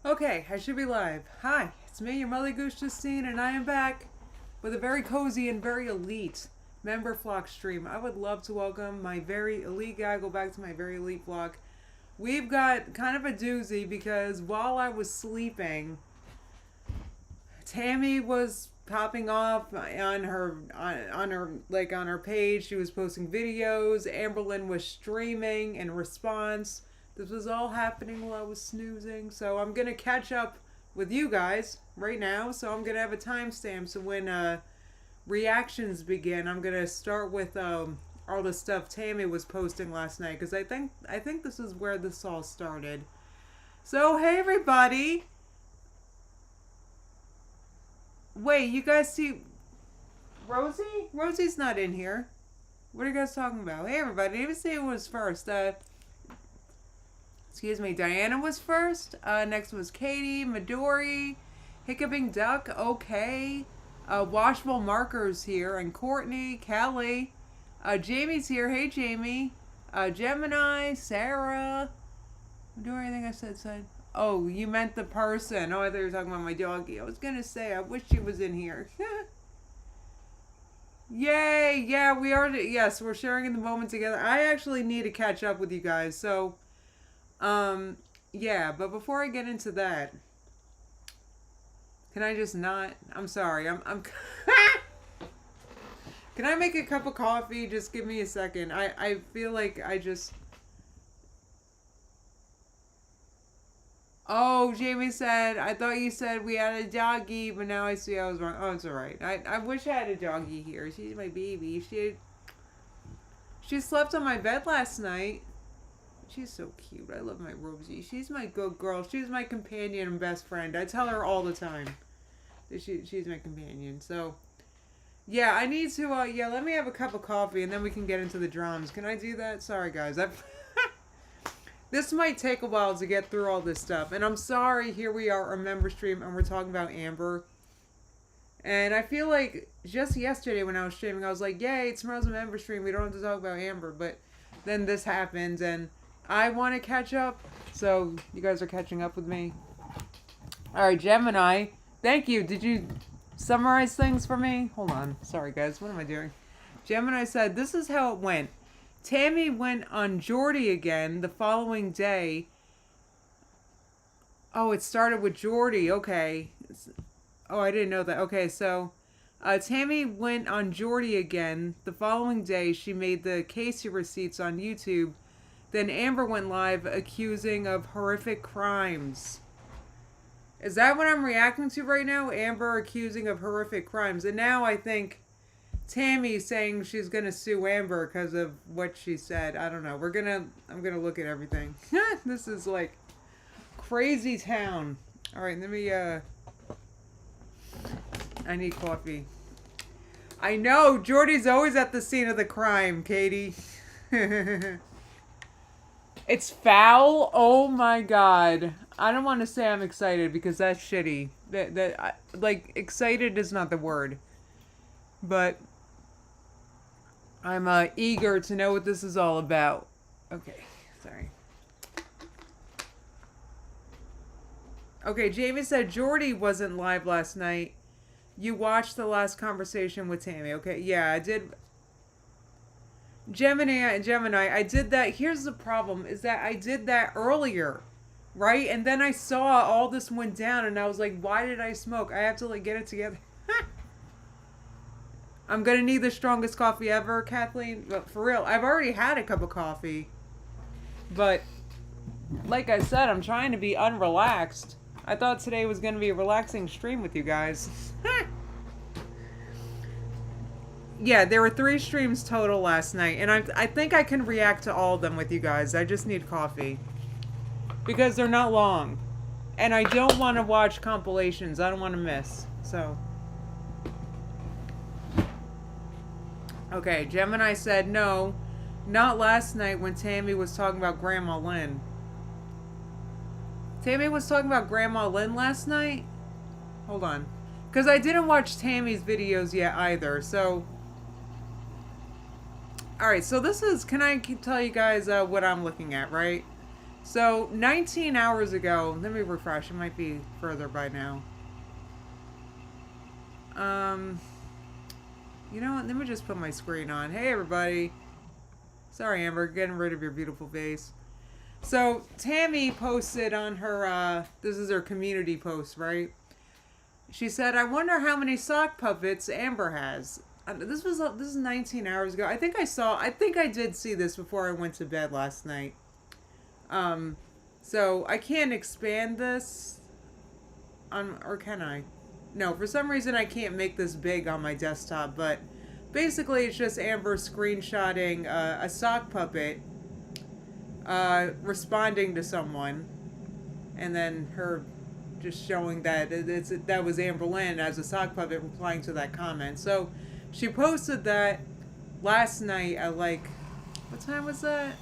Okay, I should be live. Hi, it's me, your Mother Goose Justine, and I am back with a very cozy and very elite member flock stream. I would love to welcome my very elite guy. Go back to my very elite flock. We've got kind of a doozy because while I was sleeping, Tammy was popping off on her page. She was posting videos. Amberlyn was streaming in response. This was all happening while I was snoozing. So I'm gonna catch up with you guys right now. So I'm gonna have a timestamp. So when reactions begin, I'm gonna start with all the stuff Tammy was posting last night because I think this is where this all started. So hey everybody. Wait, you guys see Rosie? Rosie's not in here. What are you guys talking about? Hey everybody, I didn't even see who was first. Excuse me, Diana was first. Next was Katie, Midori, Hiccuping Duck, okay. Washable Markers here, and Courtney, Kelly. Jamie's here. Hey Jamie. Gemini, Sarah. Midori, I think I said. Oh, you meant the person. Oh, I thought you were talking about my doggy. I was gonna say, I wish she was in here. Yay! Yeah, we are. Yes, we're sharing in the moment together. I actually need to catch up with you guys. So, yeah. But before I get into that, can I just not? I'm sorry. I'm. Can I make a cup of coffee? Just give me a second. I feel like I just. Oh, Jamie said, I thought you said we had a doggy, but now I see I was wrong. Oh, it's alright. I wish I had a doggy here. She's my baby. She slept on my bed last night. She's so cute. I love my Rosie. She's my good girl. She's my companion and best friend. I tell her all the time that she's my companion. So, yeah, I need to, let me have a cup of coffee and then we can get into the drums. Can I do that? Sorry, guys. This might take a while to get through all this stuff. And I'm sorry, here we are, our member stream, and we're talking about Amber. And I feel like just yesterday when I was streaming, I was like, yay, tomorrow's a member stream. We don't have to talk about Amber. But then this happens, and I want to catch up. So you guys are catching up with me. All right, Gemini. Thank you. Did you summarize things for me? Hold on. Sorry, guys. What am I doing? Gemini said, this is how it went. Tammy went on Jordy again the following day. Oh, it started with Jordy. Okay. Oh, I didn't know that. Okay, so Tammy went on Jordy again the following day. She made the Casey receipts on YouTube. Then Amber went live accusing of horrific crimes. Is that what I'm reacting to right now? Amber accusing of horrific crimes. And now I think Tammy saying she's gonna sue Amber because of what she said. I don't know. I'm gonna look at everything. This is like crazy town. All right, let me. I need coffee. I know Jordy's always at the scene of the crime, Katie. It's foul. Oh my god. I don't want to say I'm excited because that's shitty. Like excited is not the word, but I'm eager to know what this is all about. Okay, sorry. Okay, Jamie said Jordy wasn't live last night. You watched the last conversation with Tammy. Okay, yeah, I did. Gemini, I did that. Here's the problem, is that I did that earlier, right? And then I saw all this went down, and I was like, why did I smoke? I have to, like, get it together. I'm gonna need the strongest coffee ever, Kathleen. But for real, I've already had a cup of coffee. But, like I said, I'm trying to be unrelaxed. I thought today was gonna be a relaxing stream with you guys. Yeah, there were 3 streams total last night. And I think I can react to all of them with you guys. I just need coffee. Because they're not long. And I don't want to watch compilations. I don't want to miss. So. Okay, Gemini said no, not last night when Tammy was talking about Grandma Lynn. Tammy was talking about Grandma Lynn last night? Hold on. Because I didn't watch Tammy's videos yet either, so. Alright, so this is, can I tell you guys what I'm looking at, right? So 19 hours ago, let me refresh. It might be further by now. You know what? Let me just put my screen on. Hey, everybody. Sorry, Amber, getting rid of your beautiful face. So Tammy posted on her, this is her community post, right? She said, I wonder how many sock puppets Amber has. This is 19 hours ago. I think I did see this before I went to bed last night. So I can't expand this or can I? No, for some reason I can't make this big on my desktop, but basically it's just Amber screenshotting a sock puppet responding to someone, and then her just showing that that was Amber Lynn as a sock puppet replying to that comment. So she posted that last night at like, what time was that?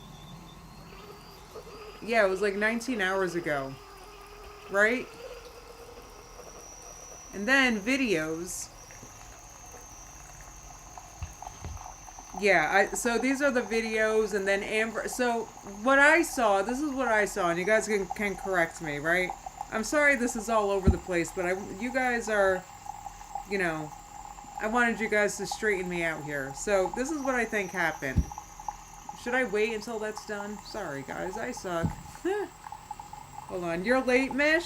Yeah, it was like 19 hours ago, right? And then videos. Yeah, so these are the videos, and then Amber. So what I saw, this is what I saw, and you guys can correct me, right? I'm sorry this is all over the place, but you guys are, you know, I wanted you guys to straighten me out here. So this is what I think happened. Should I wait until that's done? Sorry, guys, I suck. Hold on, you're late, Mish?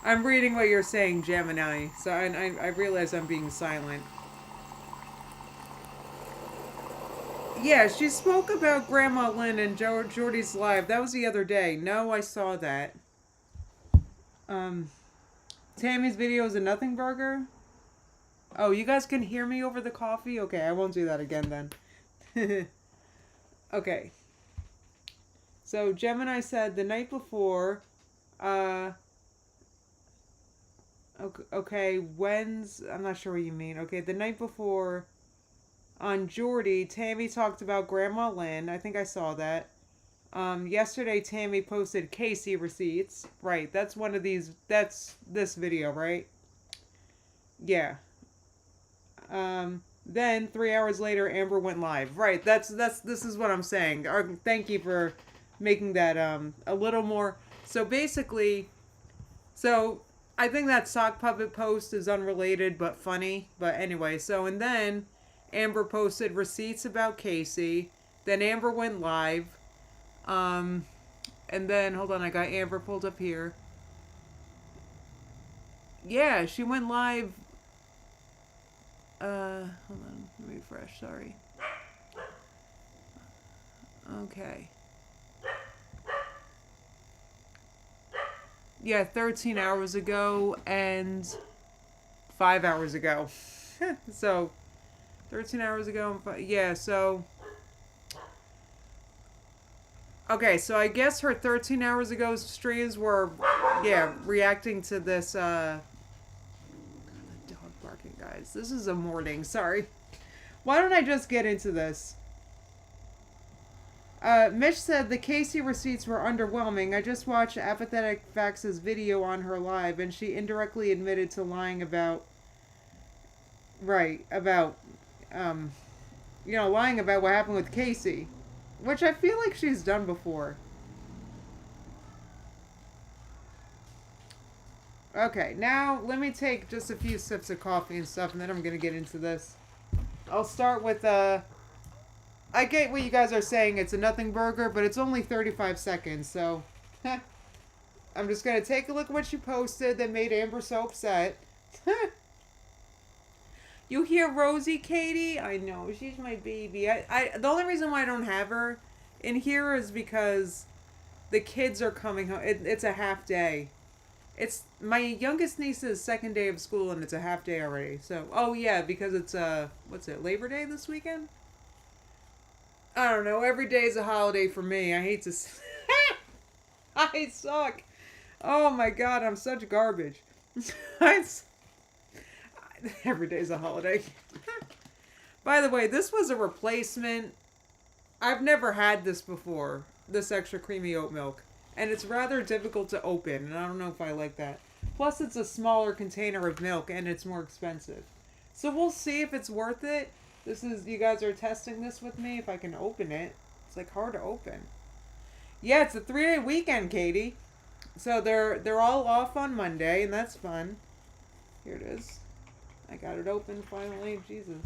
I'm reading what you're saying, Gemini, so I realize I'm being silent. Yeah, she spoke about Grandma Lynn and Jordy's live. That was the other day. No, I saw that. Tammy's video is a nothing burger? Oh, you guys can hear me over the coffee? Okay, I won't do that again then. Okay. So, Gemini said the night before, okay, I'm not sure what you mean. Okay, the night before on Jordy, Tammy talked about Grandma Lynn. I think I saw that. Yesterday, Tammy posted Casey receipts. Right, that's one of these, that's this video, right? Yeah. Then 3 hours later, Amber went live. Right, this is what I'm saying. Thank you for making that, a little more. So basically, I think that sock puppet post is unrelated but funny. But anyway, and then Amber posted receipts about Casey. Then Amber went live. And then, hold on, I got Amber pulled up here. Yeah, she went live. Hold on, let me refresh, sorry. Okay. Yeah, 13 hours ago and 5 hours ago. So, 13 hours ago and yeah, so... Okay, so I guess her 13 hours ago streams were, yeah, reacting to this, God, the dog barking, guys. This is a morning, sorry. Why don't I just get into this? Mish said the Casey receipts were underwhelming. I just watched Apathetic Fax's video on her live, and she indirectly admitted to lying about, lying about what happened with Casey. Which I feel like she's done before. Okay, now let me take just a few sips of coffee and stuff, and then I'm going to get into this. I'll start with, I get what you guys are saying. It's a nothing burger, but it's only 35 seconds, so... I'm just going to take a look at what she posted that made Amber so upset. You hear Rosie, Katie? I know, she's my baby. The only reason why I don't have her in here is because the kids are coming home. It's a half day. It's my youngest niece's second day of school, and it's a half day already. So, oh yeah, because it's, Labor Day this weekend? I don't know, every day is a holiday for me. I hate to... I suck. Oh my god, I'm such garbage. Every day's a holiday. By the way, this was a replacement. I've never had this before. This extra creamy oat milk. And it's rather difficult to open, and I don't know if I like that. Plus, it's a smaller container of milk, and it's more expensive. So we'll see if it's worth it. This is, you guys are testing this with me, if I can open it. It's like hard to open. Yeah, it's a 3-day weekend, Katie. So they're all off on Monday, and that's fun. Here it is. I got it open finally. Jesus.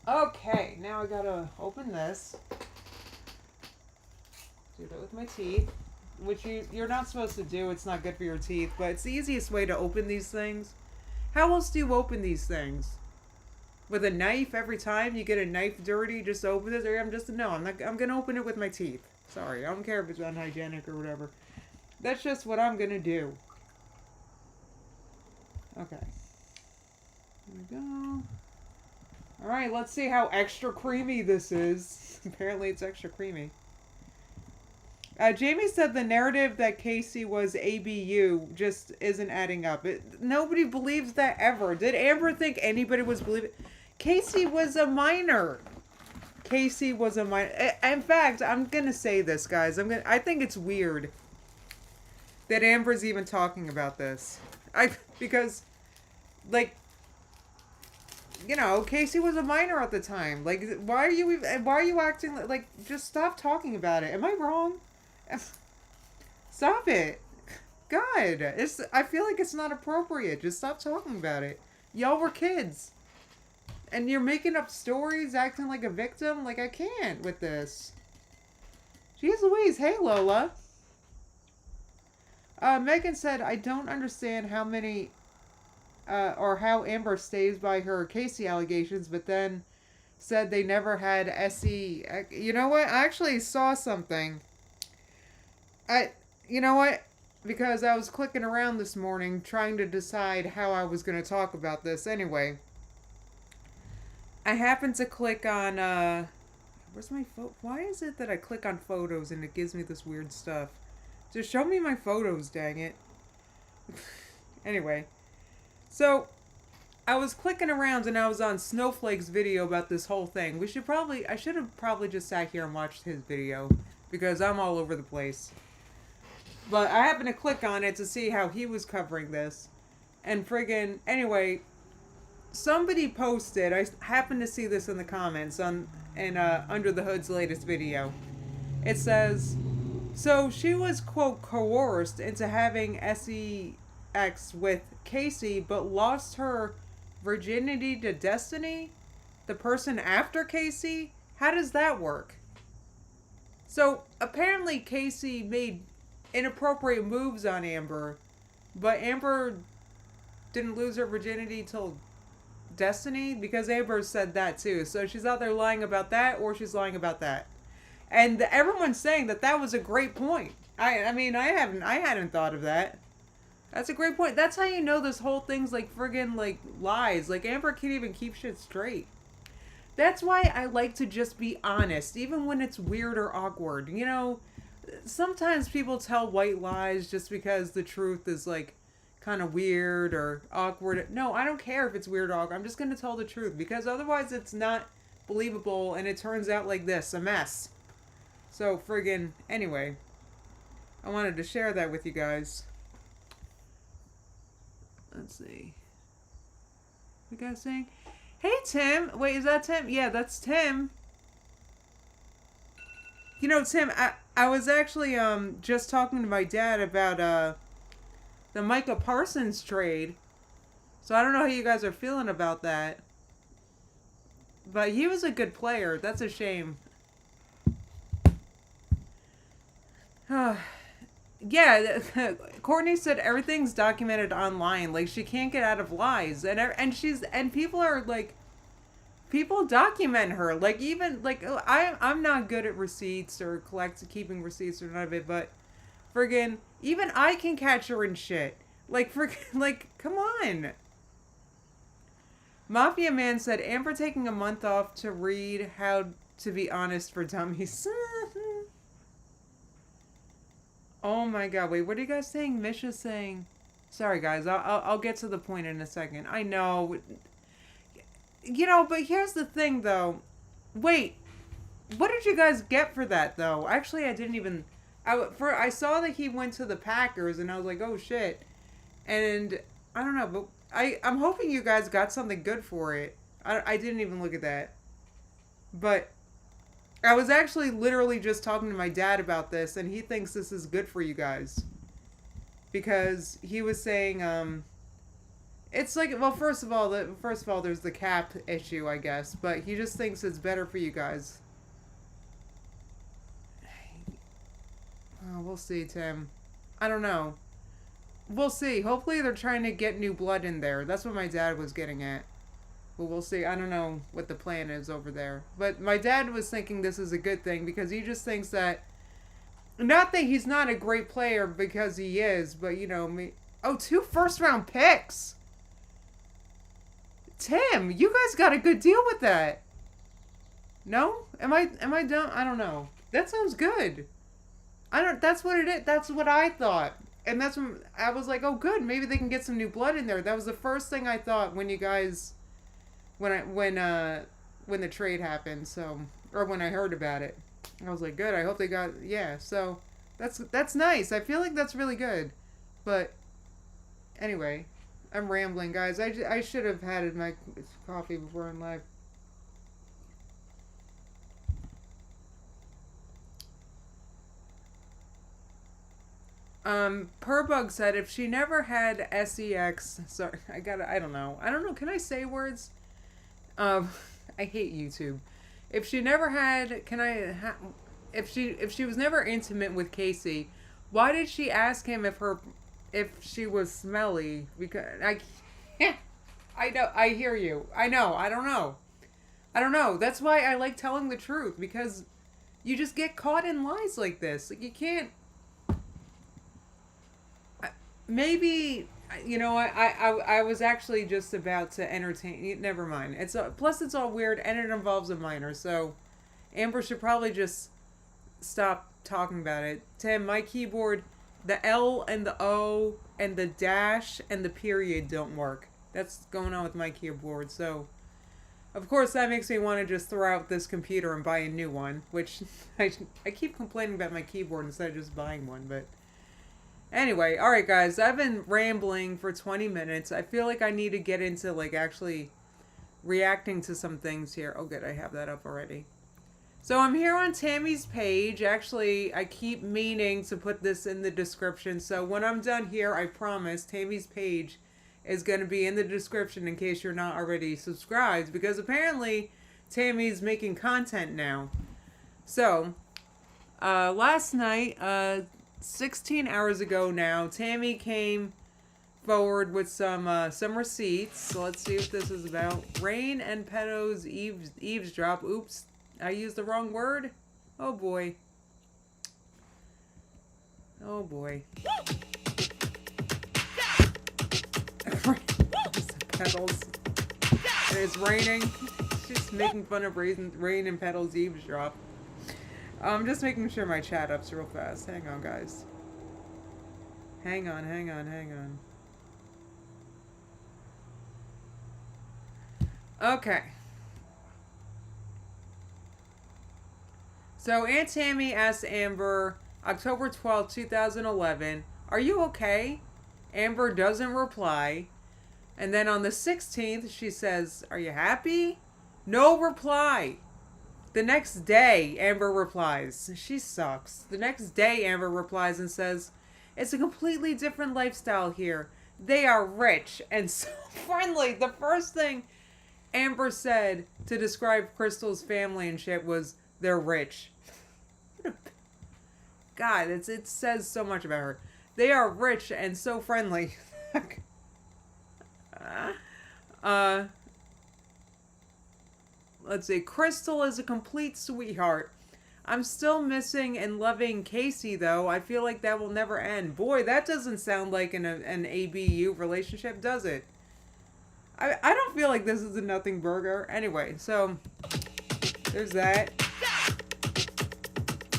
Okay, now I gotta open this. Do that with my teeth, which you're not supposed to do. It's not good for your teeth, but it's the easiest way to open these things. How else do you open these things? With a knife every time you get a knife dirty, just open it? Or I'm gonna open it with my teeth. Sorry, I don't care if it's unhygienic or whatever. That's just what I'm gonna do. Okay. There we go. Alright, let's see how extra creamy this is. Apparently it's extra creamy. Jamie said the narrative that Casey was ABU just isn't adding up. Nobody believes that ever. Did Amber think anybody was believing? Casey was a minor. Casey was a minor. In fact, I'm gonna say this, guys. I think it's weird that Amber's even talking about this. Because, like, you know, Casey was a minor at the time. Like, why are you acting like? Just stop talking about it. Am I wrong? Stop it. God, I feel like it's not appropriate. Just stop talking about it. Y'all were kids. And you're making up stories, acting like a victim. Like, I can't with this. Jeez Louise. Hey, Lola. Megan said, I don't understand how many, or how Amber stays by her Casey allegations, but then said they never had SE. You know what? I actually saw something. You know what? Because I was clicking around this morning trying to decide how I was going to talk about this. Anyway, I happened to click on, where's my photo? Why is it that I click on photos and it gives me this weird stuff? Just show me my photos, dang it. Anyway, so I was clicking around and I was on Snowflake's video about this whole thing. I should have probably just sat here and watched his video because I'm all over the place. But I happened to click on it to see how he was covering this. And friggin', anyway, somebody posted, I happened to see this in the comments on Under the Hood's latest video. It says, so she was, quote, coerced into having sex with Casey, but lost her virginity to Destiny? The person after Casey? How does that work? So, apparently Casey made inappropriate moves on Amber, but Amber didn't lose her virginity till Destiny, because Amber said that too. So she's out there lying about that, or she's lying about that. And everyone's saying that was a great point. I mean, I hadn't thought of that. That's a great point. That's how you know this whole thing's like friggin' like lies. Like Amber can't even keep shit straight. That's why I like to just be honest, even when it's weird or awkward. You know, sometimes people tell white lies just because the truth is like kind of weird or awkward. No, I don't care if it's weird or awkward. I'm just going to tell the truth because otherwise it's not believable and it turns out like this, a mess. So friggin', anyway, I wanted to share that with you guys. Let's see. We got saying, hey Tim. Wait, is that Tim? Yeah, that's Tim. You know, Tim, I was actually just talking to my dad about the Micah Parsons trade. So I don't know how you guys are feeling about that. But he was a good player. That's a shame. Yeah, Courtney said everything's documented online. Like she can't get out of lies, and people are like, people document her. Like even like I'm not good at receipts or keeping receipts or none of it, but friggin' even I can catch her in shit. Like friggin' like come on. Mafia Man said Amber taking a month off to read How to Be Honest for Dummies. Oh my god, wait, what are you guys saying? Misha's saying... Sorry guys, I'll get to the point in a second. I know. You know, but here's the thing though. Wait. What did you guys get for that, though? Actually, I didn't even... I saw that he went to the Packers, and I was like, oh, shit. And I don't know, but I'm hoping you guys got something good for it. I didn't even look at that. But I was actually literally just talking to my dad about this, and he thinks this is good for you guys. Because he was saying, it's like, well, first of all, there's the cap issue, I guess. But he just thinks it's better for you guys. Oh, we'll see, Tim. I don't know. We'll see. Hopefully they're trying to get new blood in there. That's what my dad was getting at. But we'll see. I don't know what the plan is over there. But my dad was thinking this is a good thing because he just thinks that... Not that he's not a great player because he is, but you know... Oh, 2 first-round picks! Tim, you guys got a good deal with that. No? Am I dumb? I don't know. That sounds good. That's what it is. That's what I thought. And that's when I was like, oh, good. Maybe they can get some new blood in there. That was the first thing I thought when you guys, when the trade happened. So, or when I heard about it, I was like, good. I hope they got, yeah. So that's nice. I feel like that's really good. But anyway, I'm rambling, guys. I should have had my coffee before I'm live. Purbug said if she never had sex, sorry, I don't know, can I say words? I hate YouTube. If she never had, if she was never intimate with Casey, why did she ask him if she was smelly? Because, I know, I hear you. I know, I don't know. That's why I like telling the truth, because you just get caught in lies like this. Like, you can't. Maybe, you know, I was actually just about to entertain. Never mind. Plus it's all weird and it involves a minor. So Amber should probably just stop talking about it. Tim, my keyboard, the L and the O and the dash and the period don't work. That's going on with my keyboard. So of course that makes me want to just throw out this computer and buy a new one, which I keep complaining about my keyboard instead of just buying one, but anyway, alright guys, I've been rambling for 20 minutes. I feel like I need to get into, like, actually reacting to some things here. Oh good, I have that up already. So I'm here on Tammy's page. Actually, I keep meaning to put this in the description. So when I'm done here, I promise, Tammy's page is going to be in the description in case you're not already subscribed. Because apparently, Tammy's making content now. So, last night, 16 hours ago now, Tammy came forward with some receipts. So let's see what this is about. Rain and pedos eavesdrop. Oops, I used the wrong word. Oh boy. Oh boy. Petals. And it's raining. She's making fun of rain and petals eavesdrop. I'm just making sure my chat up's real fast. Hang on, guys. Hang on. Okay. So, Aunt Tammy asked Amber, October 12th, 2011, "Are you okay?" Amber doesn't reply. And then on the 16th, she says, "Are you happy?" No reply. The next day, Amber replies. She sucks. The next day, Amber replies and says, "It's a completely different lifestyle here. They are rich and so friendly." The first thing Amber said to describe Crystal's family and shit was, "They're rich." God, it says so much about her. They are rich and so friendly. Let's see. Crystal is a complete sweetheart. I'm still missing and loving Casey, though. I feel like that will never end. Boy, that doesn't sound like an ABU relationship, does it? I don't feel like this is a nothing burger. Anyway, so there's that.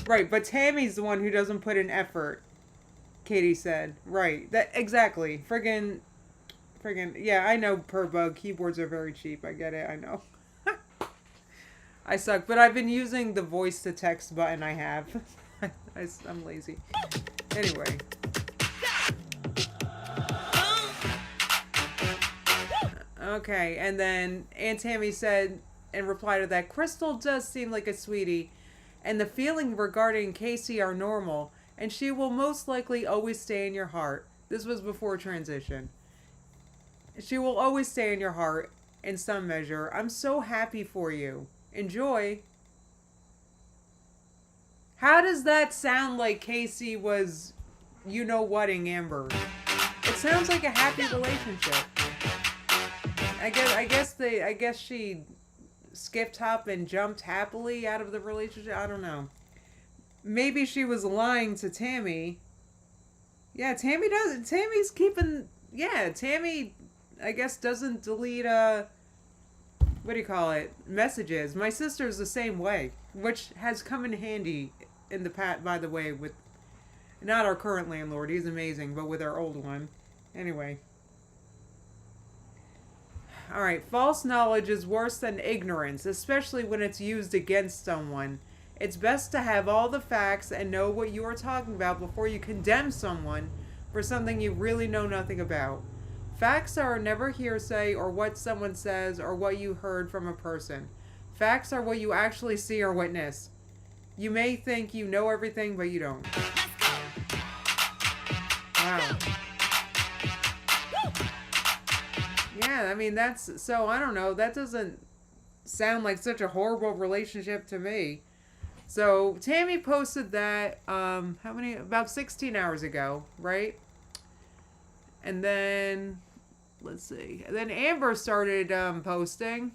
Right, but Tammy's the one who doesn't put in effort, Katie said. Right, that exactly. Friggin', yeah, I know, per bug. Keyboards are very cheap. I get it, I know. I suck, but I've been using the voice to text button I have. I'm lazy. Anyway. Okay, and then Aunt Tammy said in reply to that, Crystal does seem like a sweetie, and the feeling regarding Casey are normal, and she will most likely always stay in your heart. This was before transition. She will always stay in your heart in some measure. I'm so happy for you. Enjoy. How does that sound like Casey was, you know whating Amber? It sounds like a happy relationship. I guess she skipped, hop, and jumped happily out of the relationship. I don't know. Maybe she was lying to Tammy. Yeah, Tammy's keeping. Yeah, Tammy, I guess, doesn't delete what do you call it? Messages. My sister's the same way, which has come in handy in the past, by the way, with not our current landlord. He's amazing, but with our old one. Anyway. Alright, false knowledge is worse than ignorance, especially when it's used against someone. It's best to have all the facts and know what you are talking about before you condemn someone for something you really know nothing about. Facts are never hearsay or what someone says or what you heard from a person. Facts are what you actually see or witness. You may think you know everything, but you don't. Wow. Yeah, I mean, so I don't know, that doesn't sound like such a horrible relationship to me. So, Tammy posted that, about 16 hours ago, right? And then, let's see, and then Amber started, posting.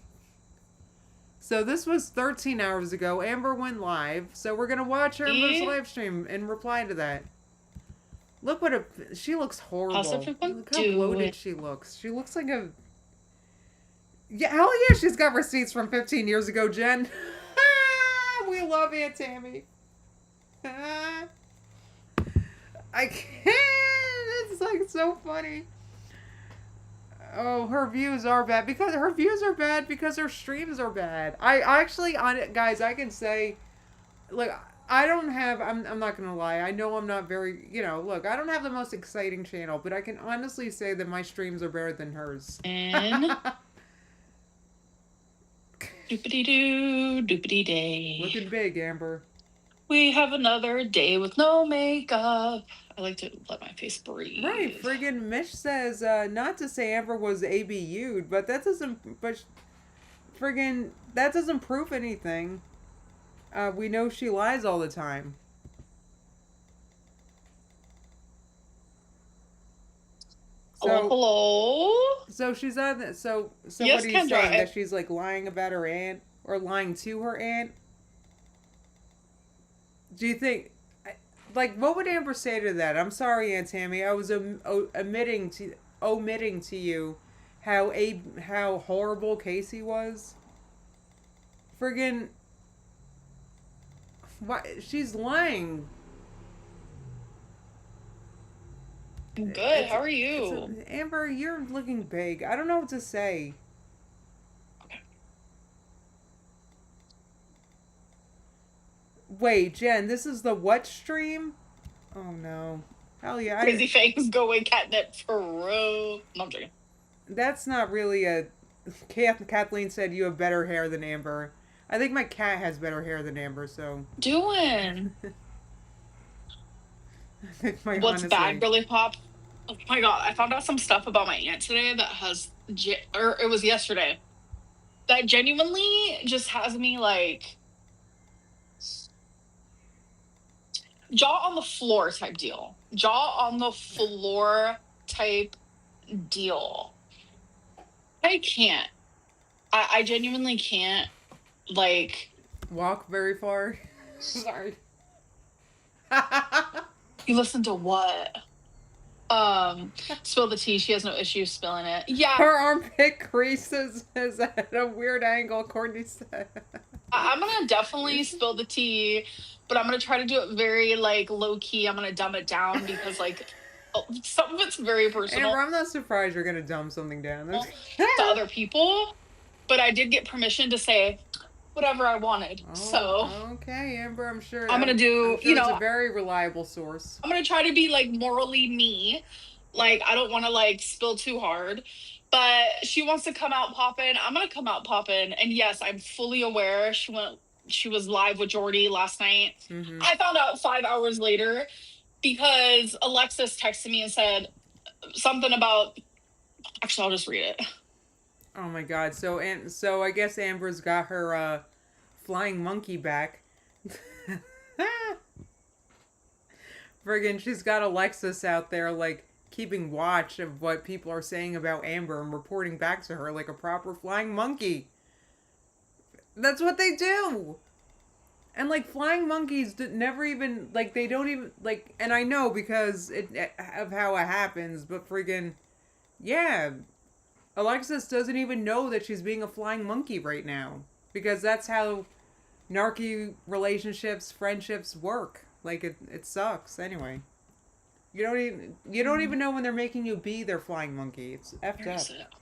So, this was 13 hours ago. Amber went live, so we're gonna watch Amber's live stream and reply to that. Look she looks horrible. Look how bloated she looks. She looks like a... Yeah, hell yeah, she's got receipts from 15 years ago, Jen. We love Aunt Tammy. I can't. It's like so funny. Oh, her views are bad because her streams are bad. I actually, on it, guys, I can say, like, I don't have, I'm not going to lie. I know I'm not very, look, I don't have the most exciting channel, but I can honestly say that my streams are better than hers. And doopity-doo, doopity-day. Looking big, Amber. We have another day with no makeup. I like to let my face breathe. Right, friggin' Mish says, not to say Amber was ABU'd, but that doesn't prove anything. We know she lies all the time. So, hello? So she's on that. So yes, what are you Kendra, saying? That she's like lying about her aunt or lying to her aunt? Do you think, like, what would Amber say to that? I'm sorry, Aunt Tammy. I was omitting to you how horrible Casey was. Friggin', why she's lying. Good. How are you? Amber, you're looking big. I don't know what to say. Okay. Wait, Jen, this is the what stream? Oh no. Hell yeah. Crazy Fangs going catnip for real. No, I'm joking. That's not really a... Kathleen said you have better hair than Amber. I think my cat has better hair than Amber, so... Doing? What's bad really popped? Oh my god, I found out some stuff about my aunt today that has... or it was yesterday. That genuinely just has me, like... jaw on the floor type deal. Jaw on the floor type deal. I can't. I genuinely can't, like... walk very far? Sorry. You listen to what? Spill the tea. She has no issue spilling it. Yeah. Her armpit crease is at a weird angle, Courtney said. I'm gonna definitely spill the tea, but I'm gonna try to do it very, like, low-key. I'm gonna dumb it down because, like, some of it's very personal. Amber, I'm not surprised you're gonna dumb something down. To other people, but I did get permission to say, whatever I wanted. Oh, So okay, Amber. I'm sure. I'm gonna do, I'm sure it's a very reliable source. I'm gonna try to be like morally me. Like I don't want to like spill too hard, but she wants to come out popping. I'm gonna come out popping, and yes, I'm fully aware she was live with Jordy last night. Mm-hmm. I found out 5 hours later because Alexis texted me and said something about. Actually, I'll just read it. Oh my God. So I guess Amber's got her flying monkey back. Friggin', she's got Alexis out there like keeping watch of what people are saying about Amber and reporting back to her like a proper flying monkey. That's what they do. And like flying monkeys never even like they don't even like. And I know because of how it happens, but friggin', yeah, Alexis doesn't even know that she's being a flying monkey right now because that's how narky relationships, friendships work. Like it sucks. Anyway, you don't even know when they're making you be their flying monkey. It's effed up.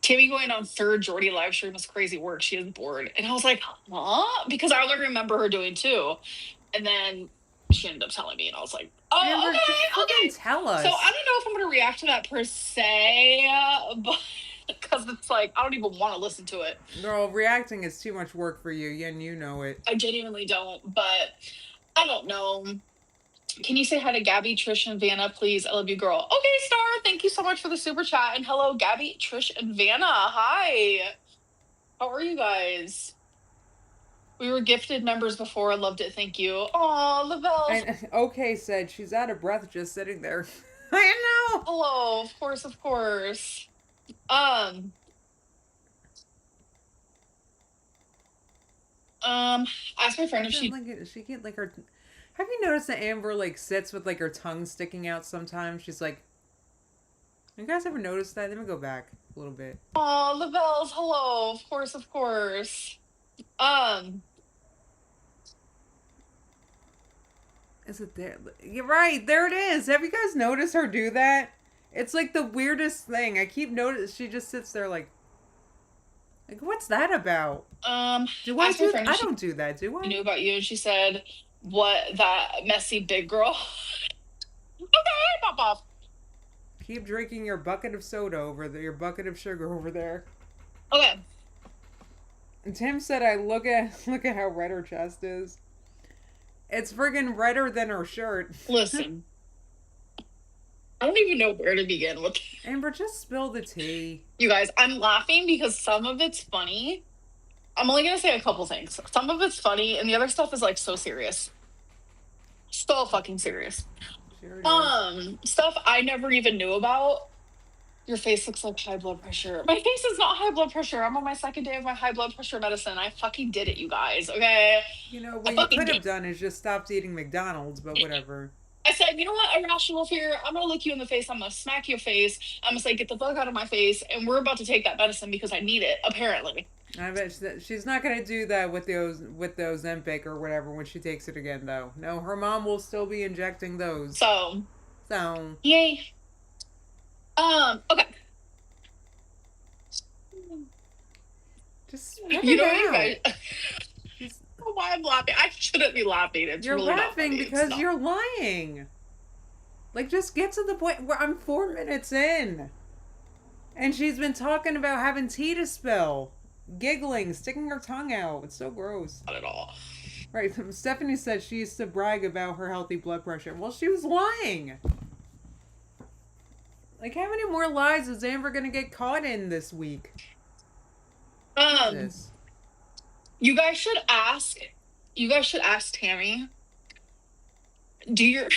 Tammy going on third Jordy live stream was crazy work. She is bored, and I was like, huh? Because I only remember her doing two, and then she ended up telling me, and I was like, oh, Amber, okay. Tell us. So I don't know if I'm gonna react to that per se, but because it's like I don't even want to listen to it. Girl, reacting is too much work for you, and you know it. I genuinely don't, but I don't know. Can you say hi to Gabby, Trish, and Vanna, please? I love you, girl. Okay, Star. Thank you so much for the super chat. And hello, Gabby, Trish, and Vanna. Hi. How are you guys? We were gifted members before. I loved it. Thank you. Aw, Lavelle. And okay said she's out of breath just sitting there. I know. Hello, of course, of course. Ask my friend if she get like her. Have you noticed that Amber like sits with like her tongue sticking out sometimes? She's like, you guys ever noticed that? Let me go back a little bit. Aw, Lavelle's hello, of course, of course. Is it there? You're right. There it is. Have you guys noticed her do that? It's like the weirdest thing. I keep noticing. She just sits there like what's that about? Do I do? I don't do that. Do I? I knew about you, and she said, "What that messy big girl?" Okay, pop off. Keep drinking your bucket of soda over there. Your bucket of sugar over there. Okay. And Tim said, "I look at how red her chest is. It's friggin' redder than her shirt." Listen, I don't even know where to begin with. Amber, just spill the tea. You guys, I'm laughing because some of it's funny. I'm only gonna say a couple things. Some of it's funny, and the other stuff is like so serious. So fucking serious. Sure Stuff I never even knew about. Your face looks like high blood pressure. My face is not high blood pressure. I'm on my second day of my high blood pressure medicine. I fucking did it, you guys. Okay. You know what you could have done is just stopped eating McDonald's, but whatever. I said, you know what, irrational fear, I'm going to look you in the face. I'm going to smack your face. I'm going to say, get the fuck out of my face. And we're about to take that medicine because I need it, apparently. I bet she's not going to do that with those Ozempic or whatever when she takes it again, though. No, her mom will still be injecting those. So. Yay. Okay. Just you know, you guys. Why I'm laughing? I shouldn't be laughing. It's you're really laughing not because you're lying. Like, just get to the point where I'm 4 minutes in, and she's been talking about having tea to spill, giggling, sticking her tongue out. It's so gross. Not at all. Right. Stephanie said she used to brag about her healthy blood pressure. Well, she was lying. Like, how many more lies is Amber gonna get caught in this week? You guys should ask Tammy. Do your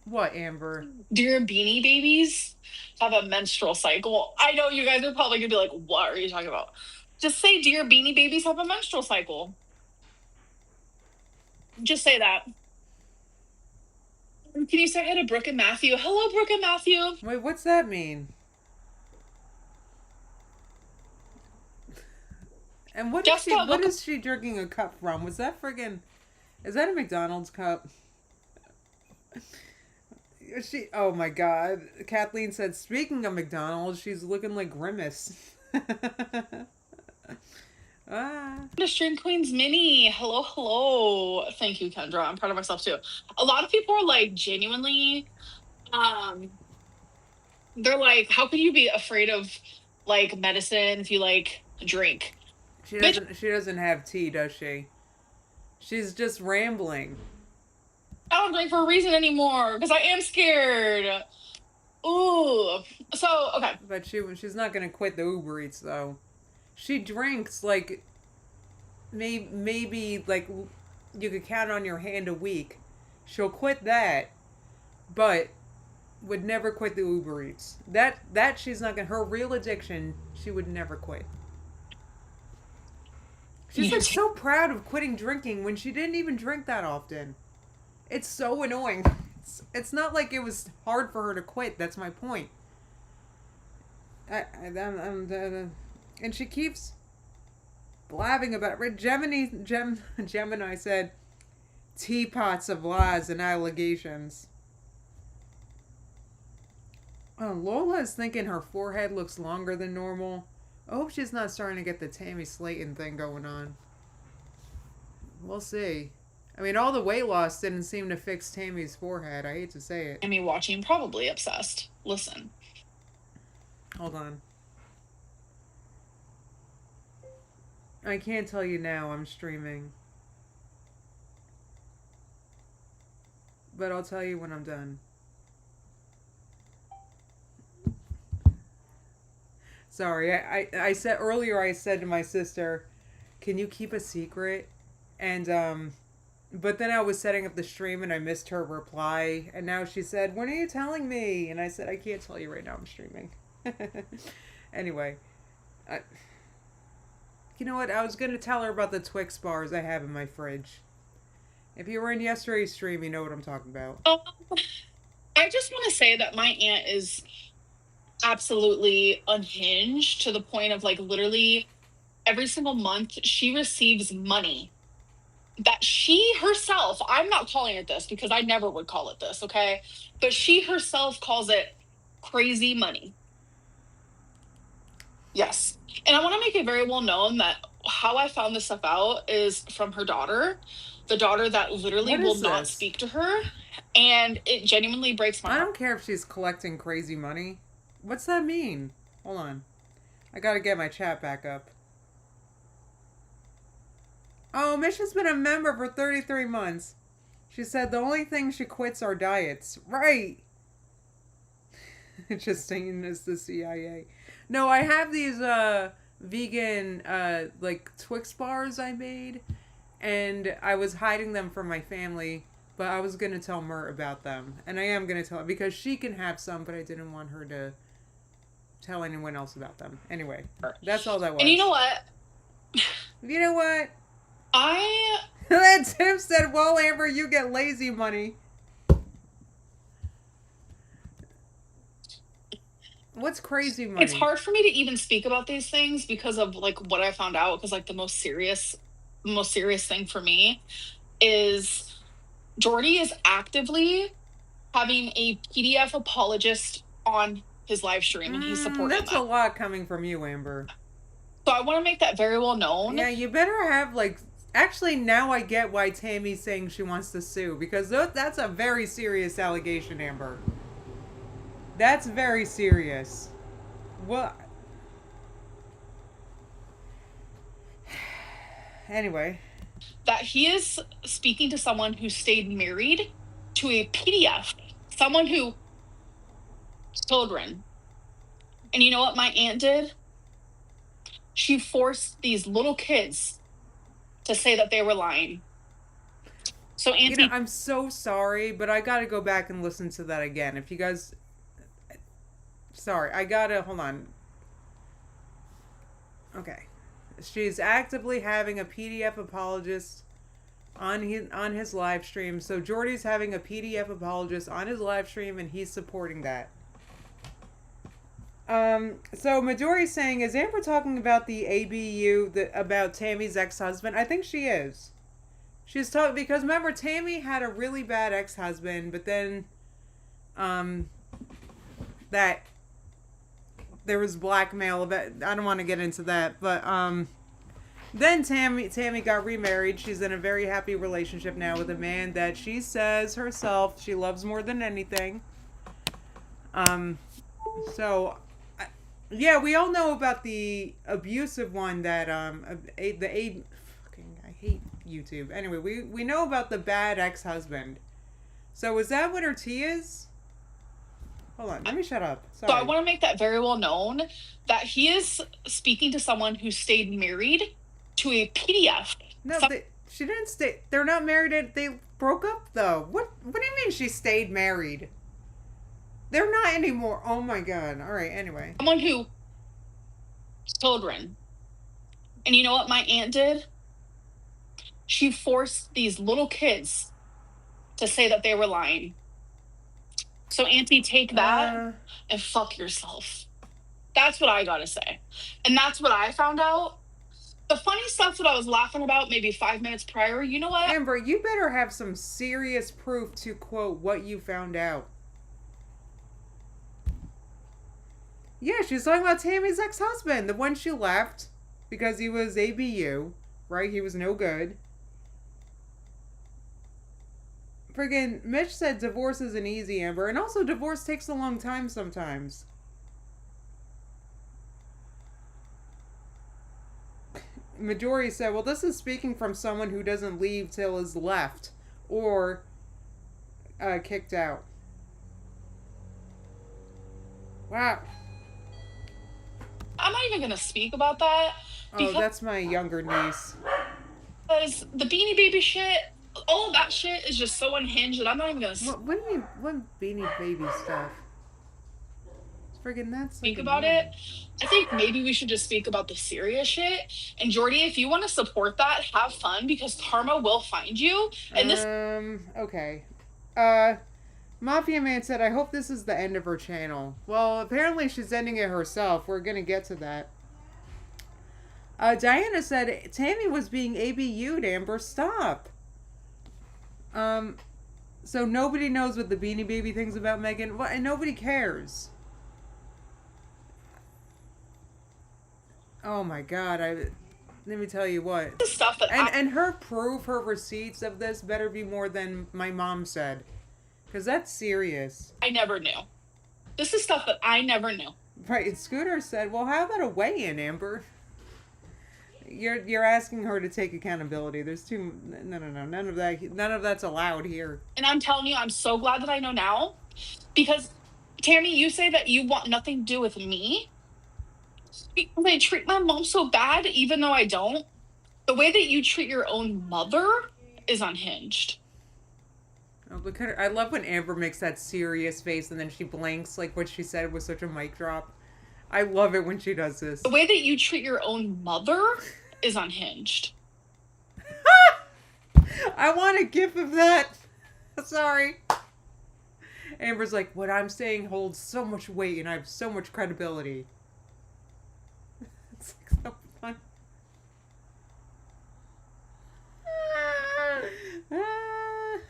what, Amber? Do your beanie babies have a menstrual cycle? I know you guys are probably gonna be like, what are you talking about? Just say, do your beanie babies have a menstrual cycle? Just say that. Can you say hi to Brooke and Matthew? Hello, Brooke and Matthew. Wait, what's that mean? And what is she drinking a cup from? Was that friggin'... Is that a McDonald's cup? Oh my god. Kathleen said, speaking of McDonald's, she's looking like Grimace. Ah. The Stream Queens Mini. Hello, hello. Thank you, Kendra. I'm proud of myself too. A lot of people are like genuinely, um, they're like, how could you be afraid of like medicine if you like drink? Bitch, She doesn't have tea, does she? She's just rambling. I don't drink for a reason anymore because I am scared. Ooh. So, okay. But she's not gonna quit the Uber Eats though. She drinks like maybe like you could count on your hand a week. She'll quit that, but would never quit the Uber Eats. That she's not gonna. Her real addiction, she would never quit. She's like so proud of quitting drinking when she didn't even drink that often. It's so annoying. It's not like it was hard for her to quit. That's my point. And she keeps blabbing about it. Gemini said, teapots of lies and allegations. Oh, Lola is thinking her forehead looks longer than normal. I hope she's not starting to get the Tammy Slayton thing going on. We'll see. I mean, all the weight loss didn't seem to fix Tammy's forehead. I hate to say it. Tammy watching, probably obsessed. Listen. Hold on. I can't tell you now. I'm streaming. But I'll tell you when I'm done. Sorry, I said earlier, I said to my sister, can you keep a secret? And, but then I was setting up the stream and I missed her reply. And now she said, when are you telling me? And I said, I can't tell you right now, I'm streaming. Anyway, you know what? I was going to tell her about the Twix bars I have in my fridge. If you were in yesterday's stream, you know what I'm talking about. I just want to say that my aunt is absolutely unhinged to the point of like literally every single month she receives money that she herself, I'm not calling it this because I never would call it this, okay? But she herself calls it crazy money. Yes. And I want to make it very well known that how I found this stuff out is from her daughter, the daughter that literally will not speak to her. And it genuinely breaks my heart. I don't care if she's collecting crazy money. What's that mean? Hold on. I gotta get my chat back up. Oh, Misha's been a member for 33 months. She said the only thing she quits are diets. Right. Just saying as the CIA. No, I have these vegan like Twix bars I made. And I was hiding them from my family. But I was going to tell Mer about them. And I am going to tell her because she can have some. But I didn't want her to tell anyone else about them. Anyway, that's all that was. And you know what? You know what? Tim said, well, Amber, you get lazy money. What's crazy money? It's hard for me to even speak about these things because of like what I found out. Because like the most serious thing for me is Jordy is actively having a PDF apologist on his live stream, and he's supporting that's that. a lot coming from you, Amber. So I want to make that very well known. Yeah, you better have like. Actually, now I get why Tammy's saying she wants to sue because that's a very serious allegation, Amber. That's very serious. What? Anyway. That he is speaking to someone who stayed married to a PDF. Someone who... Children. And you know what my aunt did? She forced these little kids to say that they were lying. So, Auntie... I'm so sorry, but I gotta go back and listen to that again. If you guys... Sorry, I gotta... Hold on. Okay. She's actively having a PDF apologist on his live stream. So Jordy's having a PDF apologist on his live stream, and he's supporting that. So Midori's saying, is Amber talking about the ABU, about Tammy's ex-husband? I think she is. She's talking, because remember, Tammy had a really bad ex-husband, but then, that there was blackmail. I don't want to get into that, but, Then Tammy got remarried. She's in a very happy relationship now with a man that she says herself she loves more than anything. So, yeah, we all know about the abusive one that fucking, I hate YouTube. Anyway, we know about the bad ex-husband. So is that what her tea is? Hold on, let me shut up. Sorry. So I want to make that very well known that he is speaking to someone who stayed married to a PDF. No, she didn't stay. They're not married. They broke up though. What do you mean she stayed married? They're not anymore. Oh my god. All right. Anyway. Someone who children. And you know what my aunt did? She forced these little kids to say that they were lying. So auntie, take that and fuck yourself. That's what I gotta say. And that's what I found out. The funny stuff that I was laughing about maybe 5 minutes prior, you know what? Amber, you better have some serious proof to quote what you found out. Yeah, she's talking about Tammy's ex-husband, the one she left because he was ABU, right? He was no good. Friggin' Mitch said divorce isn't easy, Amber, and also divorce takes a long time sometimes. Majority said, well, this is speaking from someone who doesn't leave till is left or kicked out. Wow. I'm not even going to speak about that. Oh, that's my younger niece. Because the Beanie Baby shit, all of that shit is just so unhinged that I'm not even going to What do you mean, what Beanie Baby stuff? Friggin' that's speak about it. I think maybe we should just speak about the serious shit. And Jordy, if you want to support that, have fun because karma will find you. And this okay. Mafia Man said, I hope this is the end of her channel. Well, apparently she's ending it herself. We're gonna get to that. Diana said, Tammy was being ABU'd, Amber. Stop. So nobody knows what the Beanie Baby thinks about Megan. Well, and nobody cares. Oh my god, let me tell you what. is stuff that and her proof, her receipts of this better be more than my mom said. Because that's serious. I never knew. This is stuff that I never knew. Right, and Scooter said, well, how about a weigh-in, Amber? You're asking her to take accountability. There's no, none of that's allowed here. And I'm telling you, I'm so glad that I know now. Because, Tammy, you say that you want nothing to do with me. They treat my mom so bad, even though I don't. The way that you treat your own mother is unhinged. Oh, look at her. I love when Amber makes that serious face and then she blinks like what she said was such a mic drop. I love it when she does this. The way that you treat your own mother is unhinged. I want a gif of that. Sorry. Amber's like, what I'm saying holds so much weight and I have so much credibility. It's like so fun.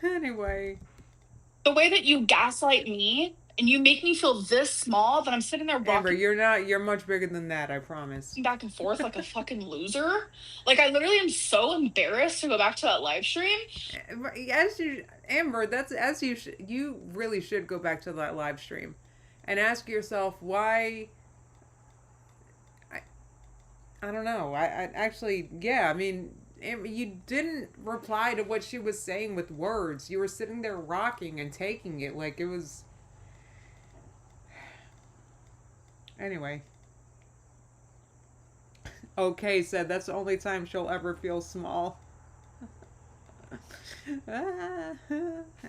Anyway. The way that you gaslight me and you make me feel this small that I'm sitting there Amber, you're much bigger than that, I promise. Back and forth like a fucking loser. Like, I literally am so embarrassed to go back to that live stream. Amber, you really should go back to that live stream and ask yourself why. I don't know. I actually, yeah, I mean, you didn't reply to what she was saying with words. You were sitting there rocking and taking it like it was. Anyway. Okay, said that's the only time she'll ever feel small.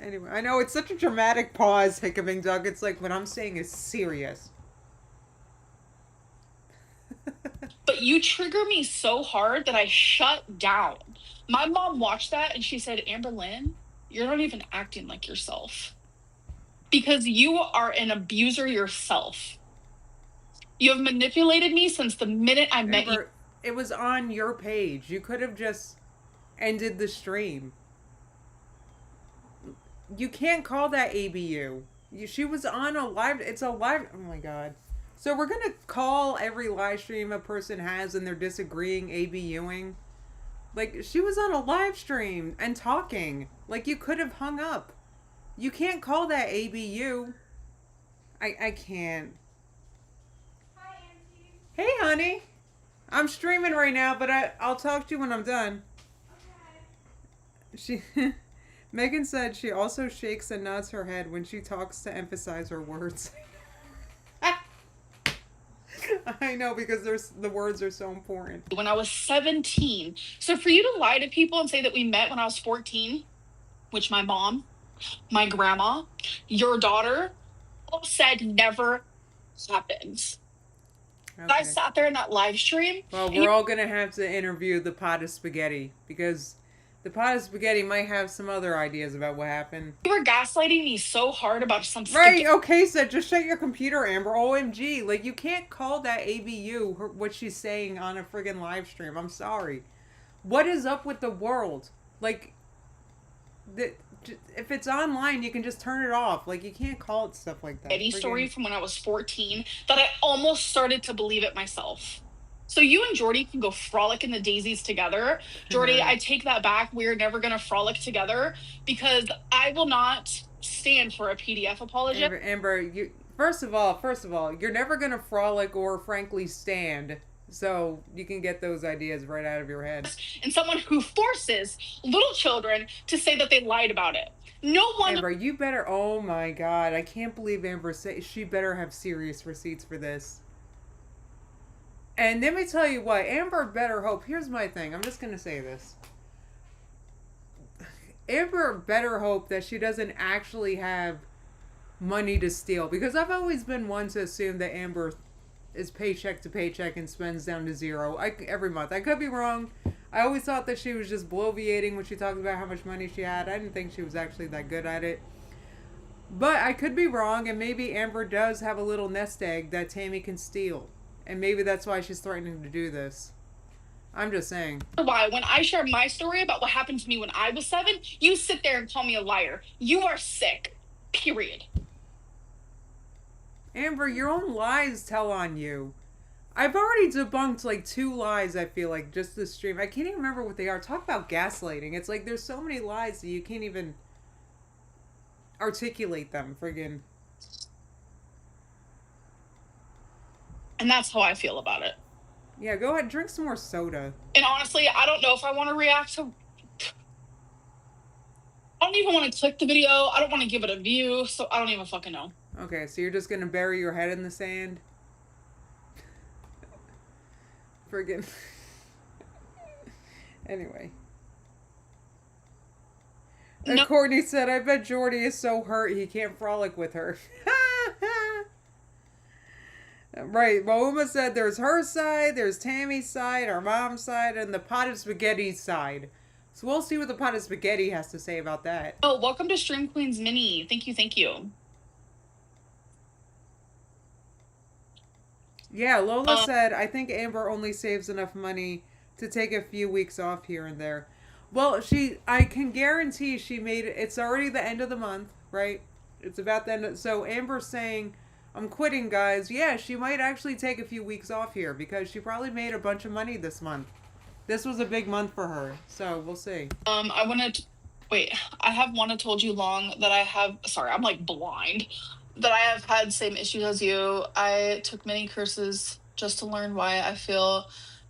Anyway, I know it's such a dramatic pause, Hickming Doug. It's like what I'm saying is serious. But you trigger me so hard that I shut down. My mom watched that and she said, Amber Lynn, you're not even acting like yourself. Because you are an abuser yourself. You have manipulated me since the minute I met you. It was on your page. You could have just ended the stream. You can't call that ABU. She was on a live. It's a live. Oh my god. So we're going to call every live stream a person has and they're disagreeing ABUing. Like, she was on a live stream and talking. Like, you could have hung up. You can't call that ABU. I can't. Hi, Auntie. Hey, honey. I'm streaming right now, but I'll talk to you when I'm done. Okay. She, Megan said she also shakes and nods her head when she talks to emphasize her words. I know, because the words are so important. When I was 17. So for you to lie to people and say that we met when I was 14, which my mom, my grandma, your daughter all said never happened. Okay. I sat there in that live stream. Well, we're all going to have to interview the pot of spaghetti, because the pot of spaghetti might have some other ideas about what happened. You were gaslighting me so hard about some Right, okay, so just shut your computer, Amber. OMG. Like, you can't call that ABU what she's saying on a friggin' live stream. I'm sorry. What is up with the world? Like, if it's online, you can just turn it off. Like, you can't call it stuff like that. Any story from when I was 14 that I almost started to believe it myself. So you and Jordy can go frolic in the daisies together. Jordy, I take that back. We're never going to frolic together, because I will not stand for a PDF apology. Amber, you first of all, you're never going to frolic or frankly stand. So you can get those ideas right out of your head. And someone who forces little children to say that they lied about it. No one. Amber, you better. Oh my God, I can't believe Amber say she better have serious receipts for this. And let me tell you what, Amber better hope. Here's my thing. I'm just gonna say this. Amber better hope that she doesn't actually have money to steal, because I've always been one to assume that Amber is paycheck to paycheck and spends down to zero every month. I could be wrong. I always thought that she was just bloviating when she talked about how much money she had. I didn't think she was actually that good at it. But I could be wrong, and maybe Amber does have a little nest egg that Tammy can steal. And maybe that's why she's threatening to do this. I'm just saying. Why, when I share my story about what happened to me when I was 7, you sit there and call me a liar. You are sick. Period. Amber, your own lies tell on you. I've already debunked like 2 lies, I feel like, just this stream. I can't even remember what they are. Talk about gaslighting. It's like there's so many lies that you can't even articulate them, friggin'. And that's how I feel about it. Yeah, go ahead, drink some more soda. And honestly, I don't know if I want to react to... I don't even want to click the video. I don't want to give it a view, so I don't even fucking know. Okay, so you're just gonna bury your head in the sand? Friggin'. Anyway. No. Courtney said, I bet Jordy is so hurt he can't frolic with her. Right, well, Uma said there's her side, there's Tammy's side, our mom's side, and the pot of spaghetti's side. So we'll see what the pot of spaghetti has to say about that. Oh, welcome to Stream Queens Mini. Thank you, thank you. Yeah, Lola said, I think Amber only saves enough money to take a few weeks off here and there. Well, I can guarantee she made it. It's already the end of the month, right? It's about the end. So Amber's saying, I'm quitting, guys. Yeah, she might actually take a few weeks off here because she probably made a bunch of money this month. This was a big month for her, so we'll see. I wanted to, wait, I have wanted told you long that I have, sorry, I'm like blind, that I have had same issues as you. I took many courses just to learn why I feel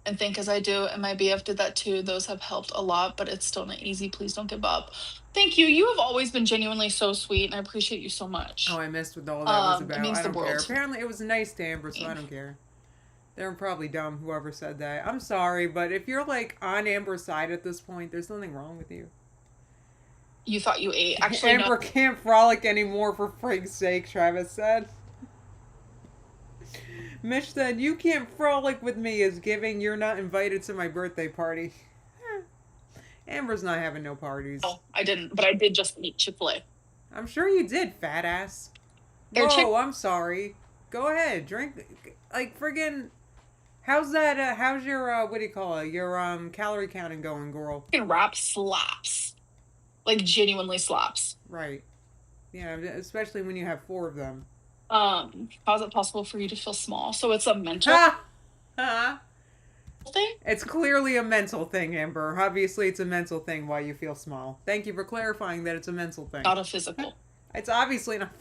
and think as I do, and my BF did that too. Those have helped a lot, but it's still not easy. Please don't give up. Thank you. You have always been genuinely so sweet, and I appreciate you so much. Oh, I missed what all that was about. It means I don't the world. care. Apparently it was nice to Amber, so I don't care. They're probably dumb, whoever said that. I'm sorry, but if you're like on Amber's side at this point, there's nothing wrong with you. You thought you ate. Actually, Amber can't frolic anymore, for frig's sake, Travis said. Mitch said, you can't frolic with me is giving you're not invited to my birthday party. Amber's not having no parties. No, I didn't, but I did just eat Chick-fil-A. I'm sure you did, fat ass. Whoa, I'm sorry. Go ahead, drink. Like, friggin', how's that, how's your, what do you call it? Your, calorie counting going, girl? Wrap slaps. Like, genuinely slaps. Right. Yeah, especially when you have 4 of them. How is it possible for you to feel small? So it's a mental... thing? It's clearly a mental thing, Amber. Obviously, it's a mental thing why you feel small. Thank you for clarifying that it's a mental thing. Not a physical. It's obviously not.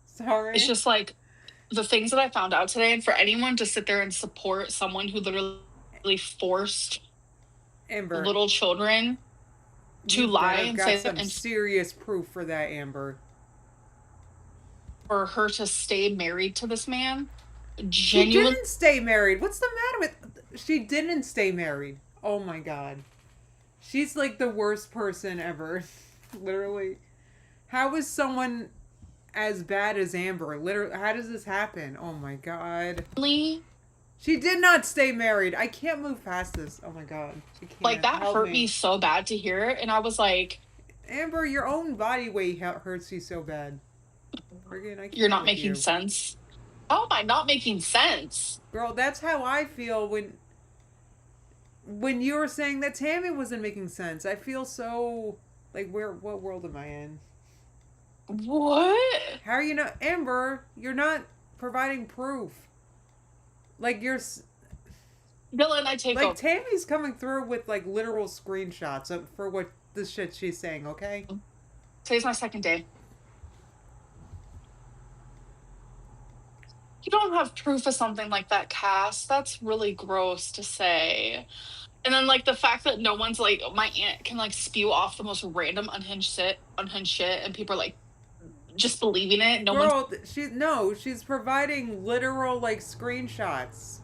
Sorry. It's just like the things that I found out today, and for anyone to sit there and support someone who literally forced Amber, little children to lie and got say some that, and serious proof for that, Amber. for her to stay married to this man. She Genuinely, didn't stay married. What's the matter with? She didn't stay married. Oh my god, she's like the worst person ever. Literally, how is someone as bad as Amber? Literally, how does this happen? Oh my god. She did not stay married. I can't move past this. Oh my god. I can't. like that Help hurt me so bad to hear, and I was like, Amber, your own body weight hurts you so bad. Friggin', I can't you're not with making you. sense. How am I not making sense? Girl, that's how I feel when you were saying that Tammy wasn't making sense. I feel so like what world am I in? What? How are you not Amber, you're not providing proof. Like you're Dylan, I take like over. Tammy's coming through with like literal screenshots for what the shit she's saying, okay? Today's my second day. You don't have proof of something like that, Cass. That's really gross to say. And then, like, the fact that no one's like, my aunt can like spew off the most random unhinged shit, and people are like just believing it. No one's Girl, she's providing literal like screenshots.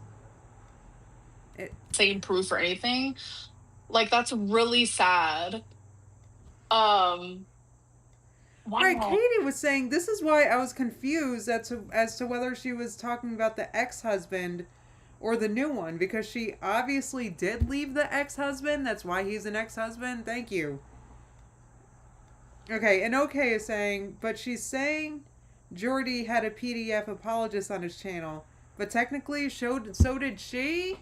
saying proof or anything. Like, that's really sad. Wow. Right, Katie was saying this is why I was confused as to whether she was talking about the ex-husband or the new one, because she obviously did leave the ex-husband. That's why he's an ex-husband. Thank you. Okay, and OK is saying, but she's saying Jordy had a PDF apologist on his channel, but technically so did she?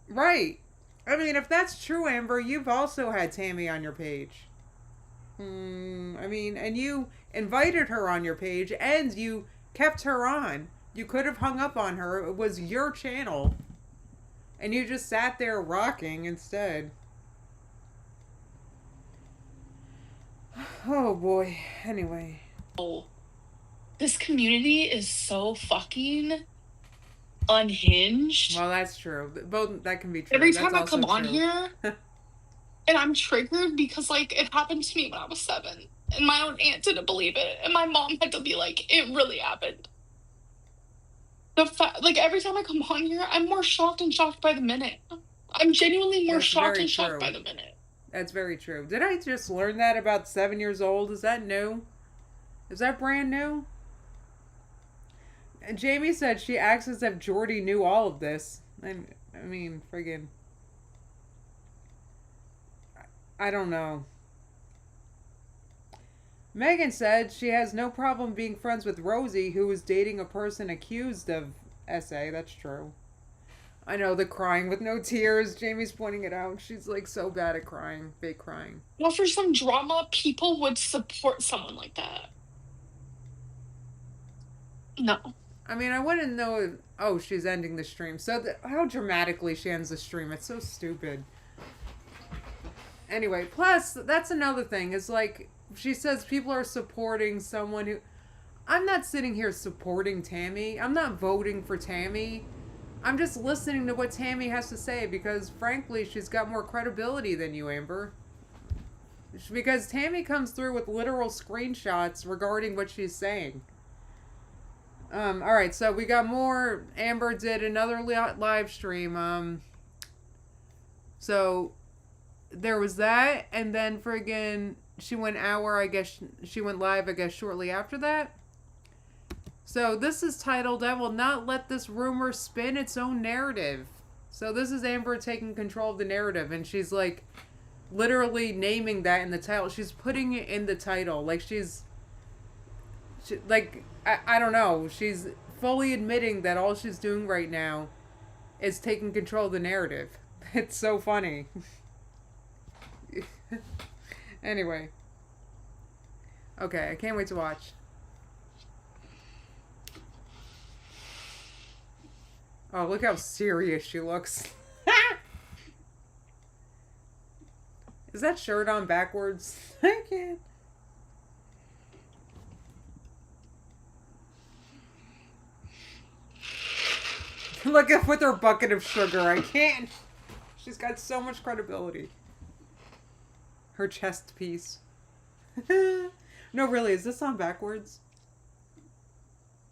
Right. I mean, if that's true, Amber, you've also had Tammy on your page. I mean, and you invited her on your page, and you kept her on. You could have hung up on her. It was your channel. And you just sat there rocking instead. Oh, boy. Anyway. This community is so fucking unhinged. Well, that's true. Both that can be true. Every That's time I come on true. here, and I'm triggered because, like, it happened to me when I was 7, and my own aunt didn't believe it, and my mom had to be like, it really happened. Like, every time I come on here, I'm more shocked and shocked by the minute. I'm genuinely more shocked and shocked by the minute. That's very true. Did I just learn that about 7 years old? Is that new? Is that brand new? And Jamie said she acts as if Jordy knew all of this. I mean, friggin'. I don't know. Megan said she has no problem being friends with Rosie, who is dating a person accused of SA. That's true. I know, the crying with no tears. Jamie's pointing it out. She's like so bad at crying. Fake crying. Well, for some drama, people would support someone like that. No. I mean, I wouldn't know if... Oh, she's ending the stream. So, how dramatically she ends the stream. It's so stupid. Anyway, plus, that's another thing. Is like, she says people are supporting someone who... I'm not sitting here supporting Tammy. I'm not voting for Tammy. I'm just listening to what Tammy has to say because, frankly, she's got more credibility than you, Amber. Because Tammy comes through with literal screenshots regarding what she's saying. Alright, so we got more. Amber did another live stream. So there was that, and then friggin' she went she went live, I guess, shortly after that. So this is titled, I will not let this rumor spin its own narrative. So this is Amber taking control of the narrative, and she's like literally naming that in the title. She's putting it in the title. Like I don't know. She's fully admitting that all she's doing right now is taking control of the narrative. It's so funny. Anyway. Okay, I can't wait to watch. Oh, look how serious she looks. Is that shirt on backwards? I can't. Look at with her bucket of sugar. I can't. She's got so much credibility. Her chest piece. No, really, is this on backwards?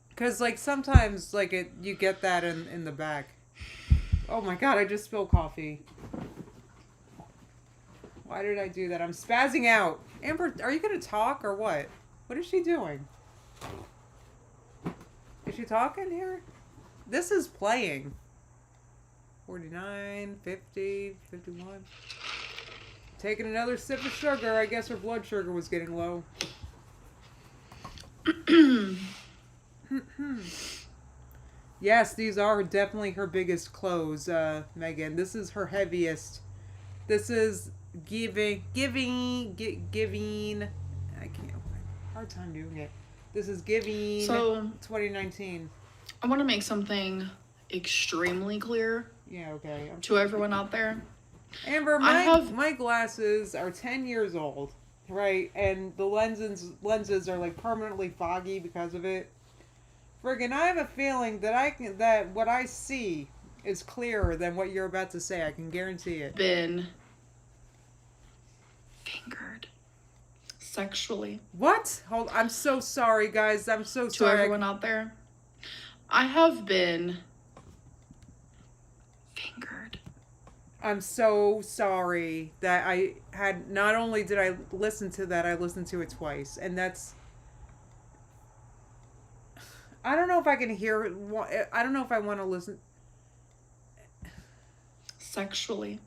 Because, like, sometimes, like, you get that in the back. Oh my god, I just spilled coffee. Why did I do that? I'm spazzing out. Amber, are you going to talk or what? What is she doing? Is she talking here? This is playing. 49, 50, 51. Taking another sip of sugar. I guess her blood sugar was getting low. Yes, these are definitely her biggest clothes, Megan. This is her heaviest. This is giving. I can't. Hard time doing it. This is giving. So 2019. I want to make something extremely clear. Yeah. Okay. To everyone out there. Amber, my glasses are 10 years old, right? And the lenses are like permanently foggy because of it. Friggin', I have a feeling that what I see is clearer than what you're about to say. I can guarantee it. Been fingered sexually. What? Hold. I'm so sorry, guys. I'm so To sorry. everyone out there, I have been fingered. I'm so sorry that I had. Not only did I listen to that, I listened to it twice, and that's. I don't know if I can hear it. I don't know if I want to listen. Sexually.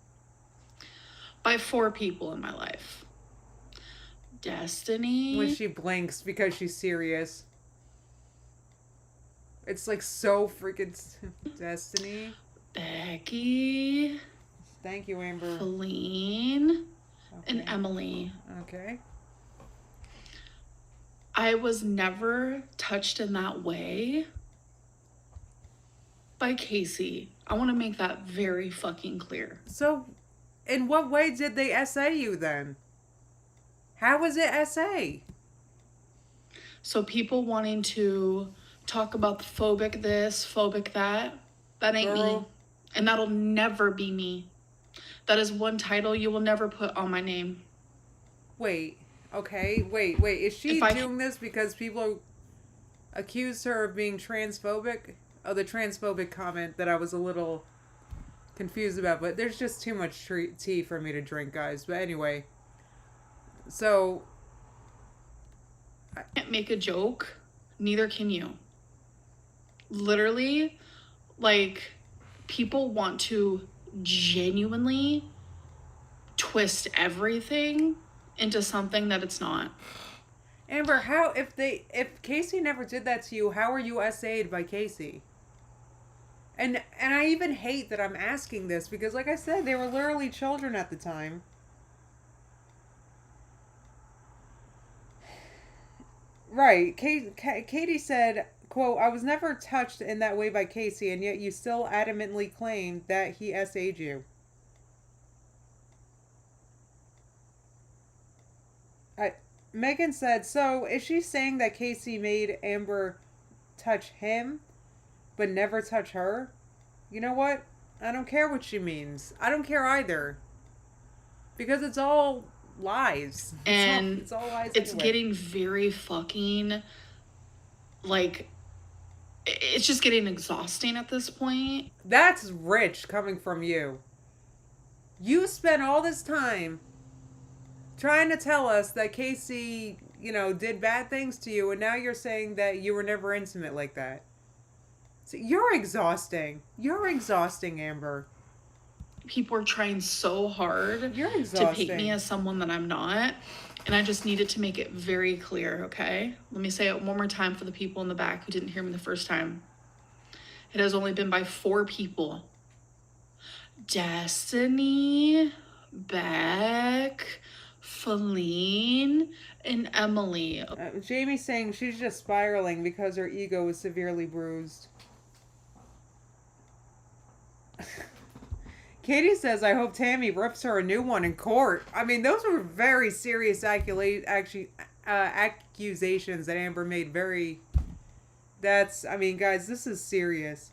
By 4 people in my life. Destiny. When she blinks because she's serious. It's like so freaking. Destiny. Becky. Thank you, Amber. Feline. Okay. And Emily. Okay. I was never touched in that way by Casey. I want to make that very fucking clear. So, in what way did they essay you then? How was it essay? So people wanting to talk about the phobic this, phobic that ain't Girl. me. And that'll never be me. That is one title you will never put on my name. Wait. Okay. Wait. Is she doing this because people accused her of being transphobic? Oh, the transphobic comment that I was a little confused about, but there's just too much tea for me to drink, guys. But anyway. So. I can't make a joke. Neither can you. Literally, like, people want to genuinely twist everything into something that it's not. Amber, if Casey never did that to you, how are you essayed by Casey? And I even hate that I'm asking this because, like I said, they were literally children at the time. Right. Katie said, quote, "I was never touched in that way by Casey, and yet you still adamantly claim that he essayed you." Megan said, "So is she saying that Casey made Amber touch him, but never touch her?" You know what? I don't care what she means. I don't care either. Because it's all lies. And it's all lies it's anyway. getting very fucking, like, it's just getting exhausting at this point. That's rich coming from you. You spent all this time trying to tell us that Casey, did bad things to you, and now you're saying that you were never intimate like that. So you're exhausting. You're exhausting, Amber. People are trying so hard You're to exhausting. paint me as someone that I'm not. And I just needed to make it very clear, okay? Let me say it one more time for the people in the back who didn't hear me the first time. It has only been by 4 people. Destiny, Beck, Feline and Emily. Jamie's saying she's just spiraling because her ego is severely bruised. Katie says, I hope Tammy rips her a new one in court. I mean, those were very serious accusations that Amber made. I mean, guys, this is serious.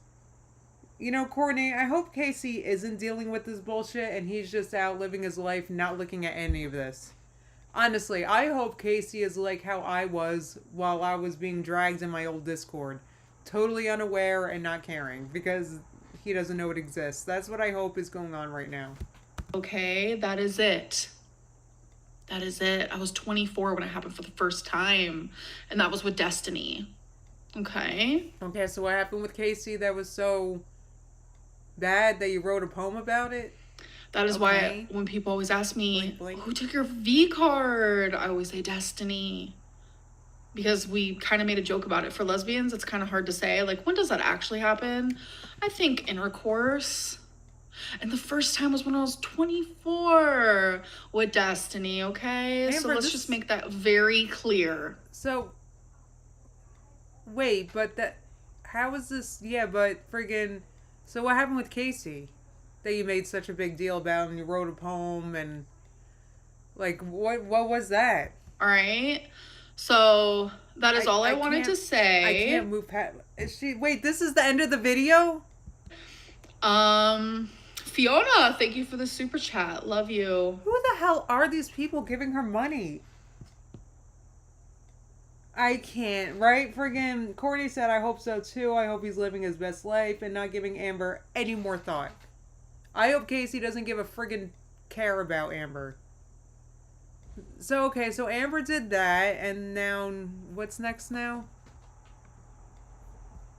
You know, Courtney, I hope Casey isn't dealing with this bullshit and he's just out living his life, not looking at any of this. Honestly, I hope Casey is like how I was while I was being dragged in my old Discord. Totally unaware and not caring because he doesn't know it exists. That's what I hope is going on right now. Okay, that is it. That is it. I was 24 when it happened for the first time, and that was with Destiny. Okay. Okay, so what happened with Casey that was so bad that you wrote a poem about it? That is why when people always ask me, who took your V card? I always say Destiny. Because we kind of made a joke about it. For lesbians, it's kind of hard to say. Like, when does that actually happen? I think intercourse. And the first time was when I was 24 with Destiny, okay? Amber, so let's just make that very clear. So, wait, but how is this? Yeah, but friggin', so what happened with Casey that you made such a big deal about and you wrote a poem and, like, what was that? All right. So that is all I wanted to say. I can't move past. Wait, this is the end of the video? Fiona, thank you for the super chat. Love you. Who the hell are these people giving her money? I can't, right? Friggin' Courtney said, I hope so too. I hope he's living his best life and not giving Amber any more thought. I hope Casey doesn't give a friggin' care about Amber. So, okay, so Amber did that, and now, what's next now?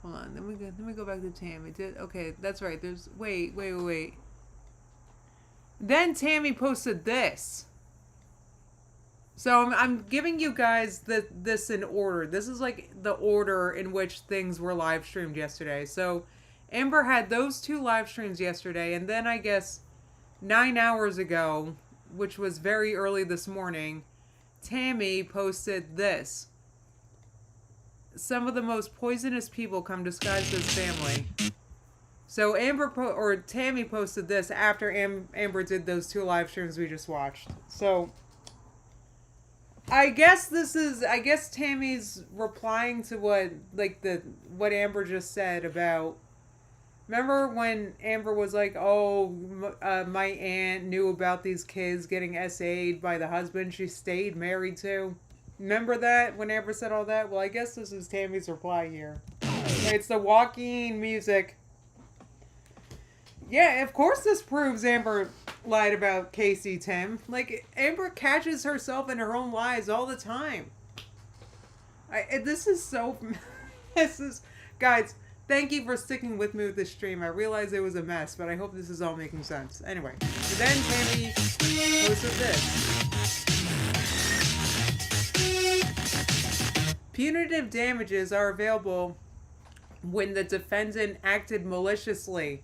Hold on, let me go back to Tammy. Okay, that's right, wait. Then Tammy posted this. So I'm giving you guys this in order. This is like the order in which things were live streamed yesterday. So Amber had those 2 live streams yesterday, and then I guess 9 hours ago, which was very early this morning, Tammy posted this. Some of the most poisonous people come disguised as family. So Tammy posted this after Amber did those 2 live streams we just watched. So I guess Tammy's replying to what Amber just said about. Remember when Amber was like, oh, my aunt knew about these kids getting SA'd by the husband she stayed married to? Remember that when Amber said all that? Well, I guess this is Tammy's reply here. It's the walking music. Yeah, of course this proves Amber lied about Casey, Tim. Like, Amber catches herself in her own lies all the time. Guys, thank you for sticking with me with this stream. I realized it was a mess, but I hope this is all making sense. Anyway, so then Tammy posted this. Punitive damages are available when the defendant acted maliciously.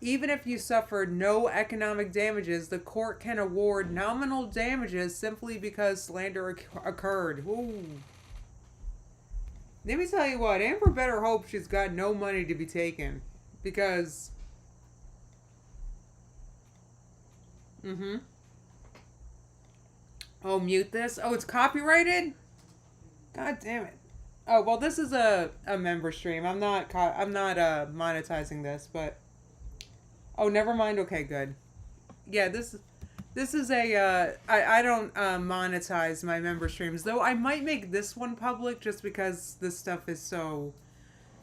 Even if you suffered no economic damages, the court can award nominal damages simply because slander occurred. Ooh. Let me tell you what, Amber better hope she's got no money to be taken. Because... Oh, mute this? Oh, it's copyrighted? God damn it. Oh, well, this is a member stream. I'm not monetizing this, but... Oh, never mind. Okay, good. Yeah, this is a, I don't monetize my member streams, though I might make this one public just because this stuff is so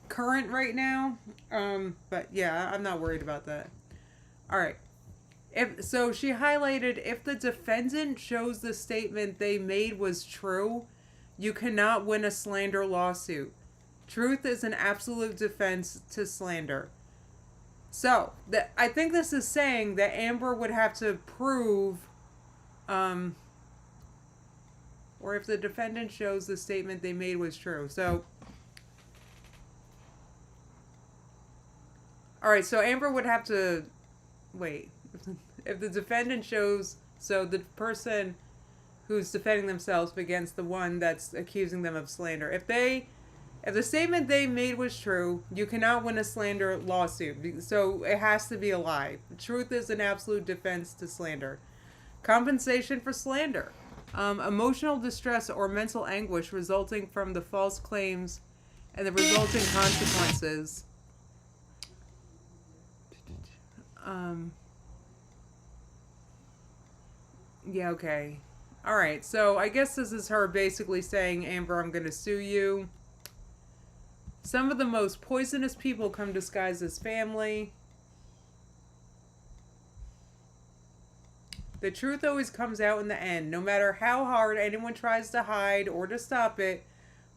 current right now. But yeah, I'm not worried about that. All right. So she highlighted, if the defendant shows the statement they made was true, you cannot win a slander lawsuit. Truth is an absolute defense to slander. So, I think this is saying that Amber would have to prove, or if the defendant shows the statement they made was true. So, alright, so Amber would have to, wait, if the defendant shows, so the person, who's defending themselves against the one that's accusing them of slander. If the statement they made was true, you cannot win a slander lawsuit. So it has to be a lie. Truth is an absolute defense to slander. Compensation for slander. Emotional distress or mental anguish resulting from the false claims and the resulting consequences. Yeah, okay. Alright, so I guess this is her basically saying, Amber, I'm going to sue you. Some of the most poisonous people come disguised as family. The truth always comes out in the end. No matter how hard anyone tries to hide or to stop it,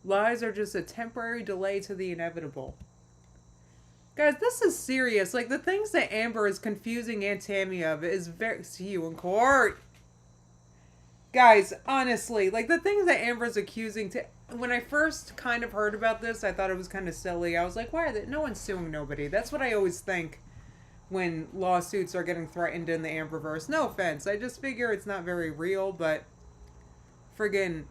lies are just a temporary delay to the inevitable. Guys, this is serious. Like, the things that Amber is confusing Aunt Tammy of is very... See you in court. Guys, honestly, like, the things that Amber's accusing... When I first kind of heard about this, I thought it was kind of silly. I was like, why are they... No one's suing nobody. That's what I always think when lawsuits are getting threatened in the Amberverse. No offense. I just figure it's not very real, but... Friggin'...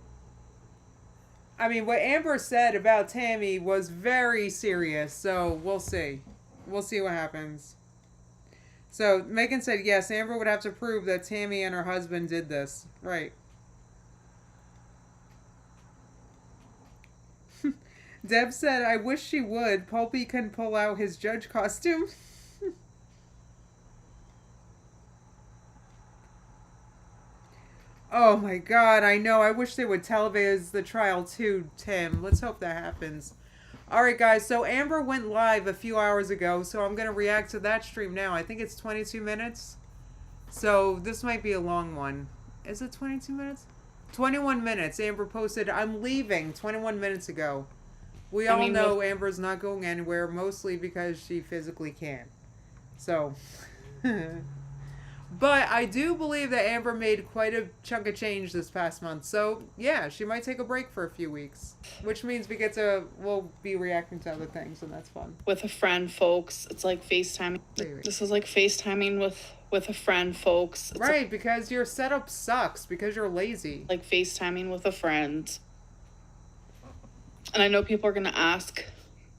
I mean, what Amber said about Tammy was very serious, so we'll see. We'll see what happens. So, Megan said, yes, Amber would have to prove that Tammy and her husband did this. Right. Deb said, I wish she would. Pulpy can pull out his judge costume. Oh my god, I know. I wish they would televise the trial too, Tim. Let's hope that happens. Alright guys, so Amber went live a few hours ago, so I'm going to react to that stream now. I think it's 22 minutes. So this might be a long one. Is it 22 minutes? 21 minutes. Amber posted, I'm leaving 21 minutes ago. We all know Amber's not going anywhere, mostly because she physically can't. So... But I do believe that Amber made quite a chunk of change this past month. So, yeah, she might take a break for a few weeks. Which means we'll be reacting to other things, and that's fun. With a friend, folks. It's like FaceTiming. Wait. This is like FaceTiming with a friend, folks. It's right, because your setup sucks, because you're lazy. like FaceTiming with a friend. And I know people are going to ask.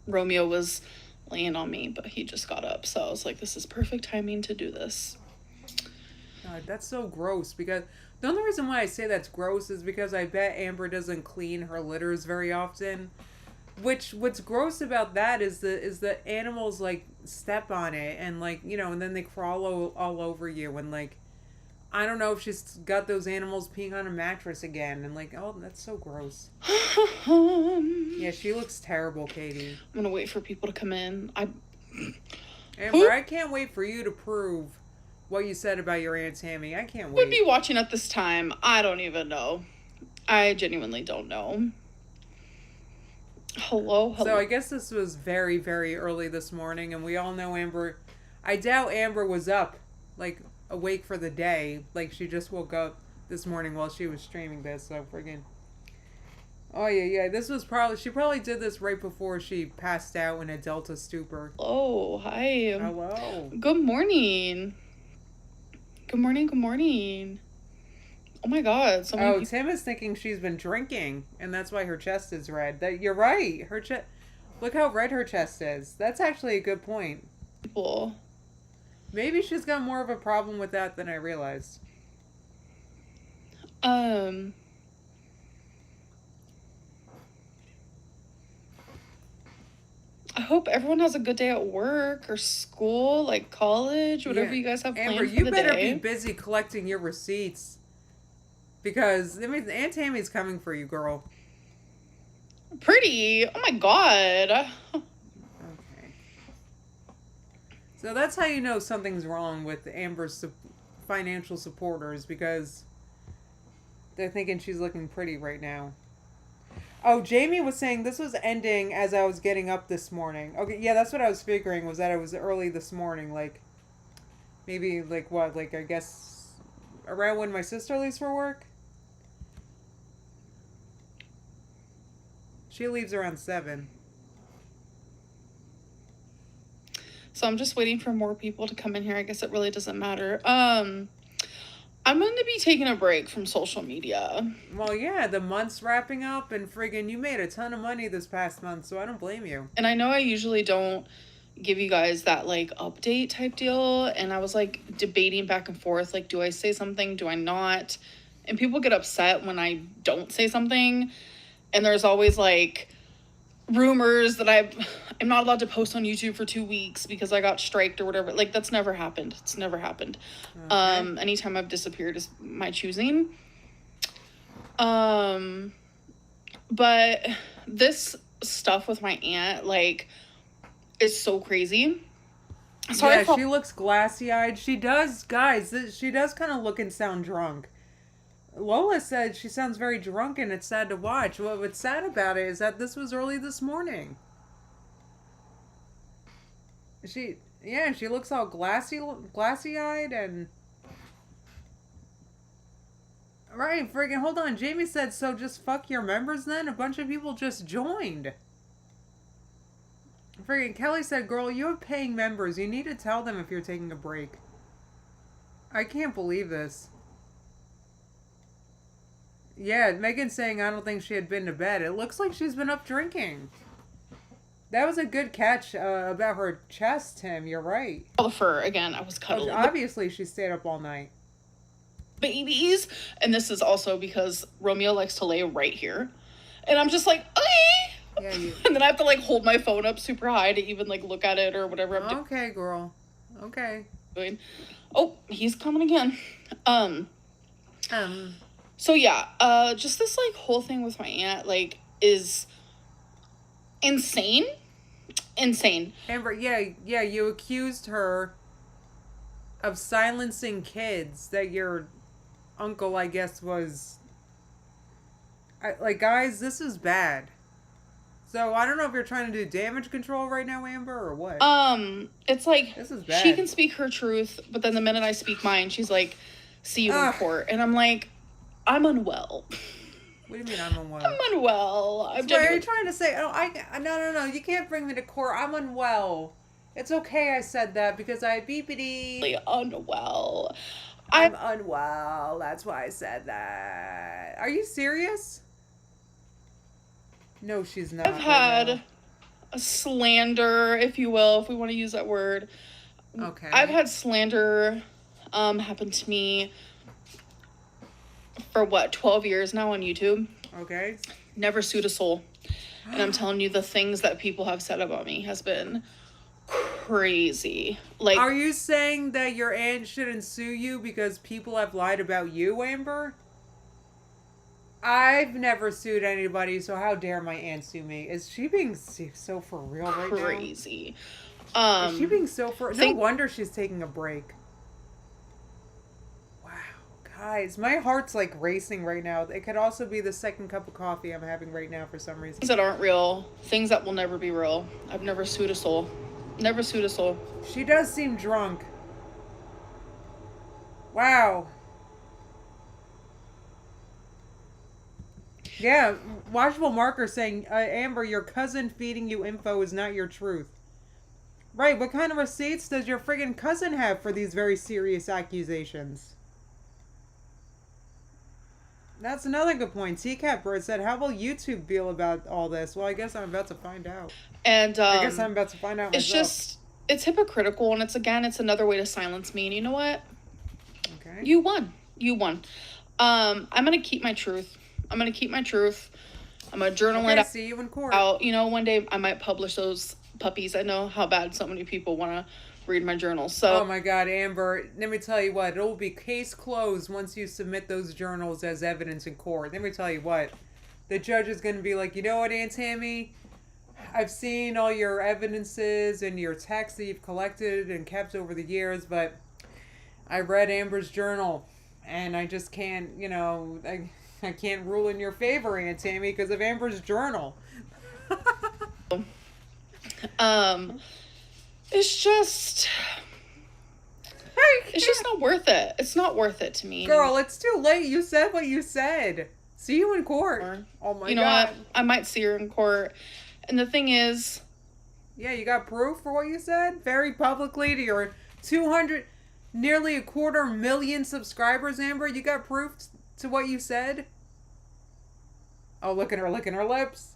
Romeo was laying on me, but he just got up. So I was like, this is perfect timing to do this. God, that's so gross, because the only reason why I say that's gross is because I bet Amber doesn't clean her litters very often. What's gross about that is the animals like step on it and like, you know, and then they crawl all over you, and like, I don't know if she's got those animals peeing on a mattress again, and like, oh, that's so gross. Yeah, she looks terrible, Katie. I'm gonna wait for people to come in. Amber, I can't wait for you to prove what you said about your Aunt Tammy. I can't wait. Would be watching at this time. I don't even know. I genuinely don't know. Hello. So I guess this was very, very early this morning, and we all know Amber. I doubt Amber was up, like, awake for the day. Like, she just woke up this morning while she was streaming this, so friggin'. Oh, yeah. This was she probably did this right before she passed out in a Delta stupor. Oh, hi. Hello. Good morning. Good morning. Oh my god. Tim is thinking she's been drinking, and that's why her chest is red. You're right. Her chest. Look how red her chest is. That's actually a good point. People. Maybe she's got more of a problem with that than I realized. I hope everyone has a good day at work or school, like college, whatever you guys have planned for the day. Amber, you better be busy collecting your receipts. Because, I mean, Aunt Tammy's coming for you, girl. Pretty? Oh my god. Okay. So that's how you know something's wrong with Amber's financial supporters, because they're thinking she's looking pretty right now. Oh, Jamie was saying this was ending as I was getting up this morning. Okay, yeah, that's what I was figuring, was that it was early this morning. Like, maybe, like, what? Like, I guess around when my sister leaves for work? She leaves around 7. So I'm just waiting for more people to come in here. I guess it really doesn't matter. I I'm going to be taking a break from social media. Well, yeah, the month's wrapping up, and friggin' you made a ton of money this past month, so I don't blame you. And I know I usually don't give you guys that, like, update type deal. And I was, like, debating back and forth, like, do I say something? Do I not? And people get upset when I don't say something. And there's always, like, rumors that I'm not allowed to post on YouTube for 2 weeks because I got striked or whatever. Like, that's never happened. It's never happened. Okay. Anytime I've disappeared is my choosing. But this stuff with my aunt, like, is so crazy. Sorry, yeah, she looks glassy-eyed. She does, guys, she does kind of look and sound drunk. Lola said she sounds very drunk and it's sad to watch. What's sad about it is that this was early this morning. She looks all glassy-eyed and... Right, friggin' hold on. Jamie said, so just fuck your members then? A bunch of people just joined. Friggin' Kelly said, girl, you have paying members. You need to tell them if you're taking a break. I can't believe this. Yeah, Megan's saying I don't think she had been to bed. It looks like she's been up drinking. That was a good catch about her chest, Tim. You're right. All the fur, again, I was cuddling. Obviously, she stayed up all night. Babies. And this is also because Romeo likes to lay right here. And I'm just like, okay. Yeah, and then I have to, like, hold my phone up super high to even, like, look at it or whatever I'm doing. Okay, girl. Okay. Oh, he's coming again. So, yeah, just this, like, whole thing with my aunt, like, is insane. Insane. Amber, yeah, you accused her of silencing kids that your uncle, I guess, was... like, guys, this is bad. So, I don't know if you're trying to do damage control right now, Amber, or what? It's like, this is bad. She can speak her truth, but then the minute I speak mine, she's like, see you in court. And I'm like, I'm unwell. What do you mean I'm unwell? I'm unwell. So are you trying to say, no, you can't bring me to court. I'm unwell. It's okay I said that because I beepity. Unwell. I'm unwell. That's why I said that. Are you serious? No, she's not. I've had a slander, if you will, if we want to use that word. Okay. I've had slander happen to me for 12 years now on YouTube. Okay. Never sued a soul. And I'm telling you, the things that people have said about me has been crazy. Like, are you saying that your aunt shouldn't sue you because people have lied about you, Amber? I've never sued anybody, so how dare my aunt sue me? Is she being so for real right now? Crazy. Is she being so for... No wonder she's taking a break. Wow. Guys, my heart's like racing right now. It could also be the second cup of coffee I'm having right now for some reason. Things that aren't real. Things that will never be real. I've never sued a soul. Never sued a soul. She does seem drunk. Wow. Yeah, watchable marker saying, Amber, your cousin feeding you info is not your truth. Right, what kind of receipts does your friggin' cousin have for these very serious accusations? That's another good point. Teacat Bird said, how will YouTube feel about all this? Well, I guess I'm about to find out. And I guess I'm about to find out myself. It's hypocritical, and it's another way to silence me. And you know what? Okay. You won. I'm going to keep my truth. I'm going to journal it out. See you in court. You know, one day I might publish those puppies. I know how bad so many people want to read my journal. So, oh my God, Amber, let me tell you what, it'll be case closed once you submit those journals as evidence in court. Let me tell you what, the judge is going to be like, you know what, Aunt Tammy, I've seen all your evidences and your texts that you've collected and kept over the years, but I read Amber's journal and I just can't, I can't rule in your favor, Aunt Tammy, because of Amber's journal. It's just not worth it. It's not worth it to me. Girl, it's too late. You said what you said. See you in court. Oh my God. You know what? I might see her in court. And the thing is... Yeah, you got proof for what you said? Very publicly to your 200... Nearly 250,000 subscribers, Amber. You got proof to what you said? Oh, look at her licking her lips.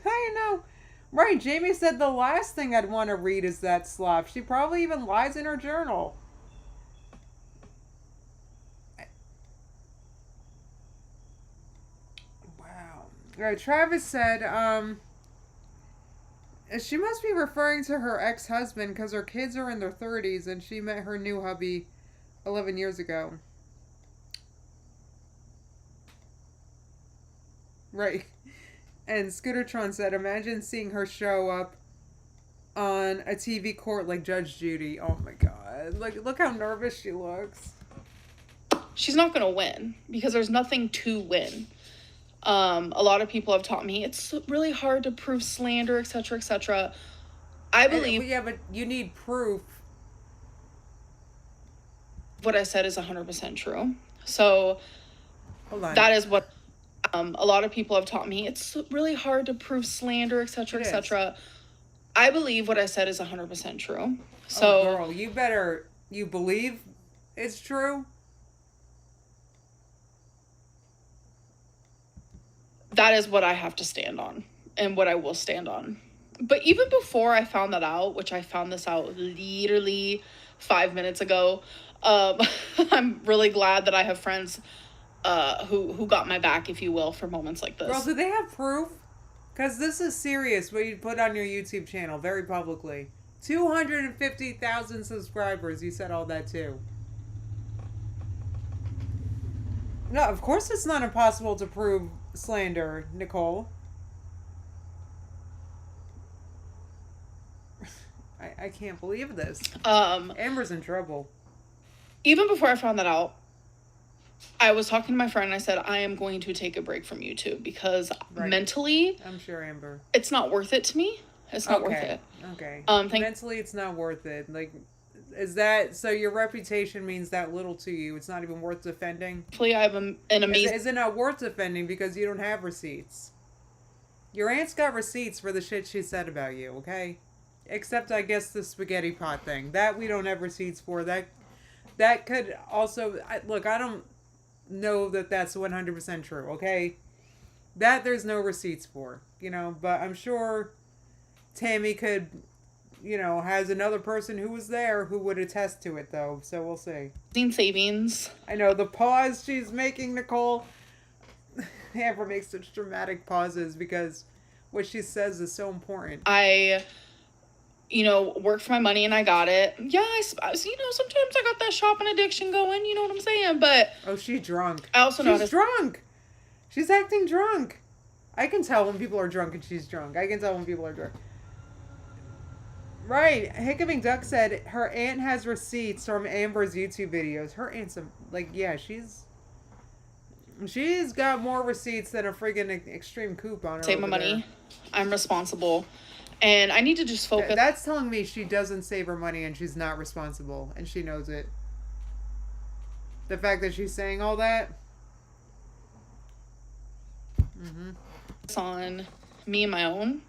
I know. Right, Jamie said the last thing I'd want to read is that slop. She probably even lies in her journal. Wow. Right, Travis said, she must be referring to her ex-husband because her kids are in their 30s and she met her new hubby 11 years ago. Right. And Scootertron said, imagine seeing her show up on a TV court like Judge Judy. Oh my god. Look how nervous she looks. She's not going to win because there's nothing to win. A lot of people have taught me it's really hard to prove slander, etc., etc. I believe... Yeah, but you need proof. What I said is 100% true. So, Hold on. that is what... a lot of people have taught me it's really hard to prove slander, etc., etc. I believe what I said is 100% true. So, oh, girl, you believe it's true? that is what I have to stand on and what I will stand on. But even before I found that out, which I found this out literally 5 minutes ago, I'm really glad that I have friends who got my back, if you will, for moments like this. Girl, do they have proof? Because this is serious what you put on your YouTube channel very publicly. 250,000 subscribers. You said all that too. No, of course it's not impossible to prove slander, Nicole. I can't believe this. Amber's in trouble. Even before I found that out, I was talking to my friend and I said, I am going to take a break from YouTube because mentally... I'm sure, Amber. It's not worth it to me. It's not worth it. Okay. Mentally, it's not worth it. Like, is that... So your reputation means that little to you? It's not even worth defending? Hopefully I have an amazing... Is it not worth defending because you don't have receipts? Your aunt's got receipts for the shit she said about you, okay? Except, I guess, the spaghetti pot thing. That we don't have receipts for. That could also... Look, I don't know that that's 100% true, okay? That there's no receipts for, you know? But I'm sure Tammy could, you know, has another person who was there who would attest to it, though. So we'll see. Savings. I know, the pause she's making, Nicole. Amber makes such dramatic pauses because what she says is so important. I... worked for my money and I got it. Yeah, sometimes I got that shopping addiction going, you know what I'm saying? But... Oh, she's drunk. I also noticed... She's drunk! She's acting drunk. I can tell when people are drunk and she's drunk. I can tell when people are drunk. Right. Hiccuping Duck said her aunt has receipts from Amber's YouTube videos. Her aunt's, she's got more receipts than a friggin' extreme coupe on her. Save my money. I'm responsible. And I need to just focus. That's telling me she doesn't save her money and she's not responsible. And she knows it. The fact that she's saying all that. On me and my own.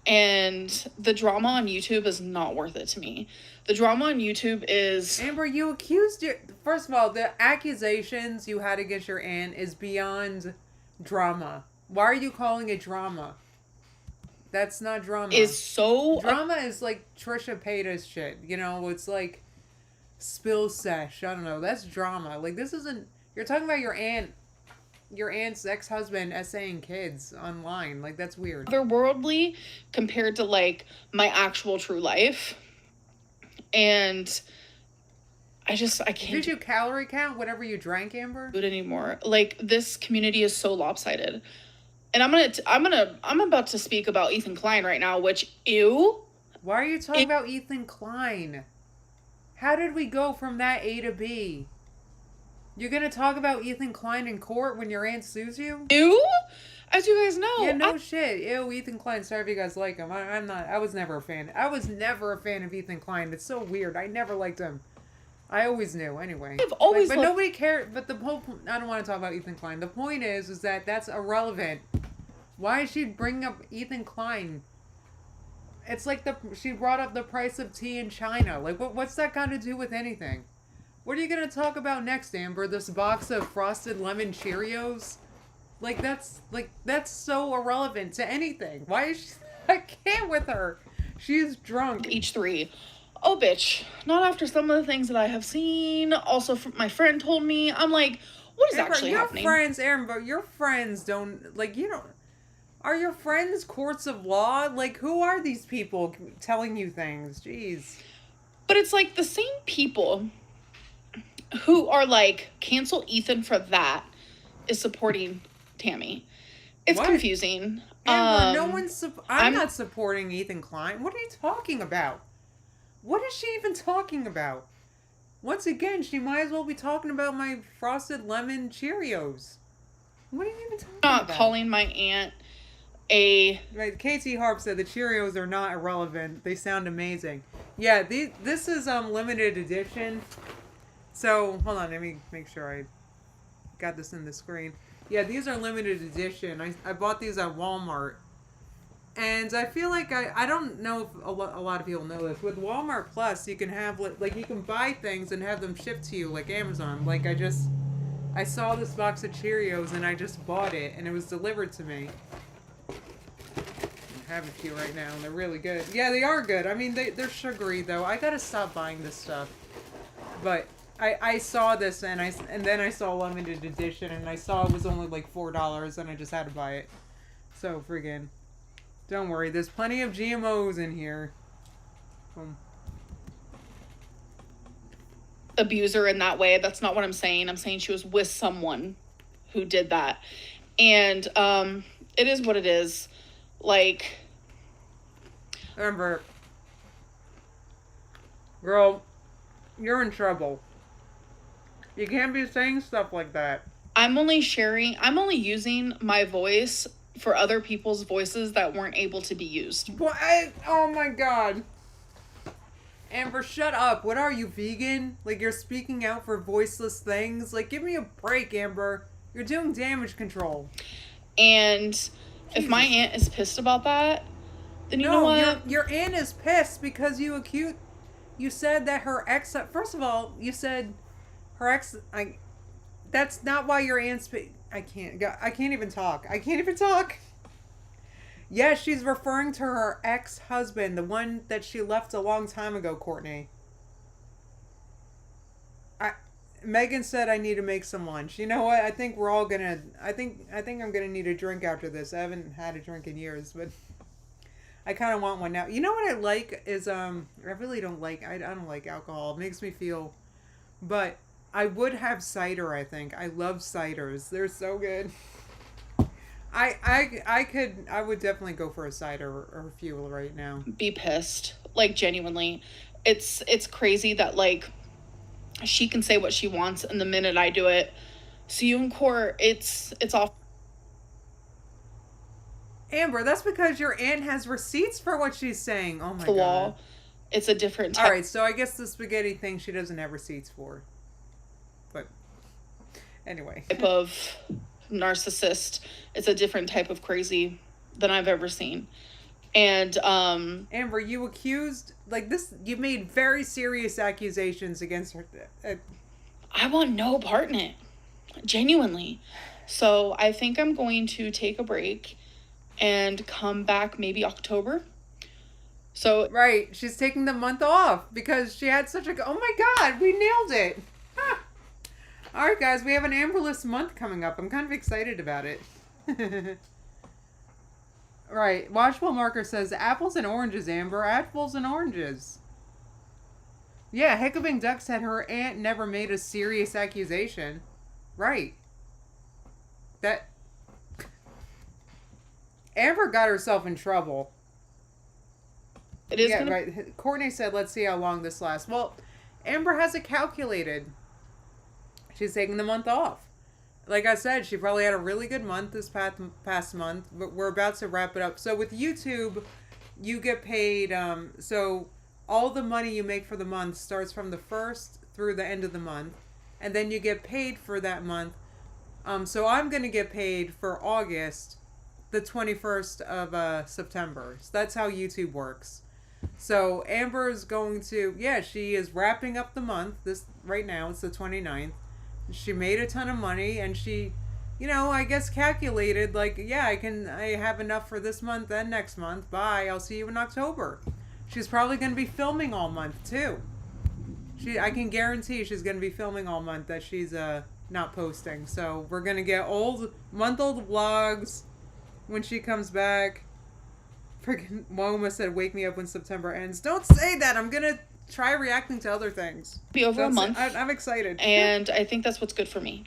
And the drama on YouTube is not worth it to me. The drama on YouTube is... Amber, you accused your... First of all, the accusations you had against your aunt is beyond drama. Why are you calling it drama? That's not drama. Is so... Drama is like Trisha Paytas shit. You know, it's like spill sesh. I don't know. That's drama. Like, this isn't... You're talking about your aunt's ex-husband essaying kids online. Like, that's weird. Otherworldly compared to, like, my actual true life. And I can't... Did you calorie count whatever you drank, Amber? ...food anymore. Like, this community is so lopsided. And I'm about to speak about Ethan Klein right now, which, ew. Why are you talking about Ethan Klein? How did we go from that A to B? You're gonna talk about Ethan Klein in court when your aunt sues you? Ew? As you guys know. Yeah, no shit. Ew, Ethan Klein. Sorry if you guys like him. I was never a fan. I was never a fan of Ethan Klein. It's so weird. I never liked him. I always knew, anyway. I've always but nobody cared. But the whole... I don't want to talk about Ethan Klein. The point is that that's irrelevant. Why is she bringing up Ethan Klein? It's like she brought up the price of tea in China. Like, what's that got to do with anything? What are you gonna talk about next, Amber? This box of frosted lemon Cheerios? That's so irrelevant to anything. Why is she? I can't with her. She's drunk. Each three. Oh, bitch. Not after some of the things that I have seen. Also, my friend told me. I'm like, what is Amber, actually your happening? friends, Amber, your friends don't like you don't. Are your friends courts of law? Like, who are these people telling you things? Jeez. But it's like the same people who are like, cancel Ethan for that is supporting Tammy. It's What? confusing. Amber, no one's. I'm I'm not supporting Ethan Klein. What are you talking about? What is she even talking about? Once again, she might as well be talking about my frosted lemon Cheerios. What are you even talking not about? calling my aunt a... Right, KT Harp said the Cheerios are not irrelevant. They sound amazing. Yeah, this is limited edition. So hold on, let me make sure I got this in the screen. Yeah, these are limited edition. I bought these at Walmart. And I feel like I don't know if a lot of people know this. With Walmart Plus, you can have like you can buy things and have them shipped to you like Amazon. Like I saw this box of Cheerios and I just bought it and it was delivered to me. I have a few right now and they're really good. Yeah, they are good. I mean they're sugary though. I gotta stop buying this stuff. But I saw this and then I saw limited edition and I saw it was only like $4 and I just had to buy it. So friggin'. Don't worry, there's plenty of GMOs in here. abuser in that way. That's not what I'm saying. I'm saying she was with someone who did that. And it is what it is. Like, Amber, girl, you're in trouble. You can't be saying stuff like that. I'm only using my voice for other people's voices that weren't able to be used. What? Oh my god. Amber, shut up. What are you, vegan? Like, you're speaking out for voiceless things? Like, give me a break, Amber. You're doing damage control. And if my aunt is pissed about that, then you know what? Your aunt is pissed because you said that her ex... First of all, you said her ex... That's not why your aunt's... I can't even talk. I can't even talk. Yes, she's referring to her ex-husband, the one that she left a long time ago, Courtney. Megan said I need to make some lunch. You know what? I think we're all gonna... I think I'm gonna need a drink after this. I haven't had a drink in years, but... I kind of want one now. You know what I like is... I really don't like... I don't like alcohol. It makes me feel... But... I would have cider, I think. I love ciders. They're so good. I would definitely go for a cider or a fuel right now. Be pissed. Like, genuinely. It's crazy that, like, she can say what she wants, and the minute I do it, see you in court, it's off. Amber, that's because your aunt has receipts for what she's saying. Oh my god. Wall. It's a different type. Alright, so I guess the spaghetti thing she doesn't have receipts for. But anyway. Type of narcissist. It's a different type of crazy than I've ever seen. And Amber, you accused you made very serious accusations against her. I want no part in it. Genuinely. So I think I'm going to take a break and come back maybe October. So right, she's taking the month off because she had such a... Oh my god, we nailed it. Huh. All right, guys, we have an Amberless month coming up. I'm kind of excited about it. Right, Watchful Marker says, apples and oranges, Amber. Apples and oranges. Yeah, Hiccuping Duck said her aunt never made a serious accusation. Right. That... Amber got herself in trouble. it is Yeah, right. Courtney said, let's see how long this lasts. Well, Amber has it calculated. She's taking the month off. Like I said, she probably had a really good month this past month, but we're about to wrap it up. So with YouTube, you get paid, so all the money you make for the month starts from the 1st through the end of the month, and then you get paid for that month. So I'm going to get paid for August the 21st of September. So that's how YouTube works. So Amber is going to, yeah, she is wrapping up the month. This right now, it's the 29th. She made a ton of money, and she, I guess calculated like, yeah, I have enough for this month and next month. Bye. I'll see you in October. She's probably going to be filming all month too. I can guarantee she's going to be filming all month that she's not posting. So we're going to get month-old vlogs when she comes back. Freaking Woma said, "Wake me up when September ends." Don't say that. I'm going to try reacting to other things. Be over a month. I'm excited. And I think that's what's good for me.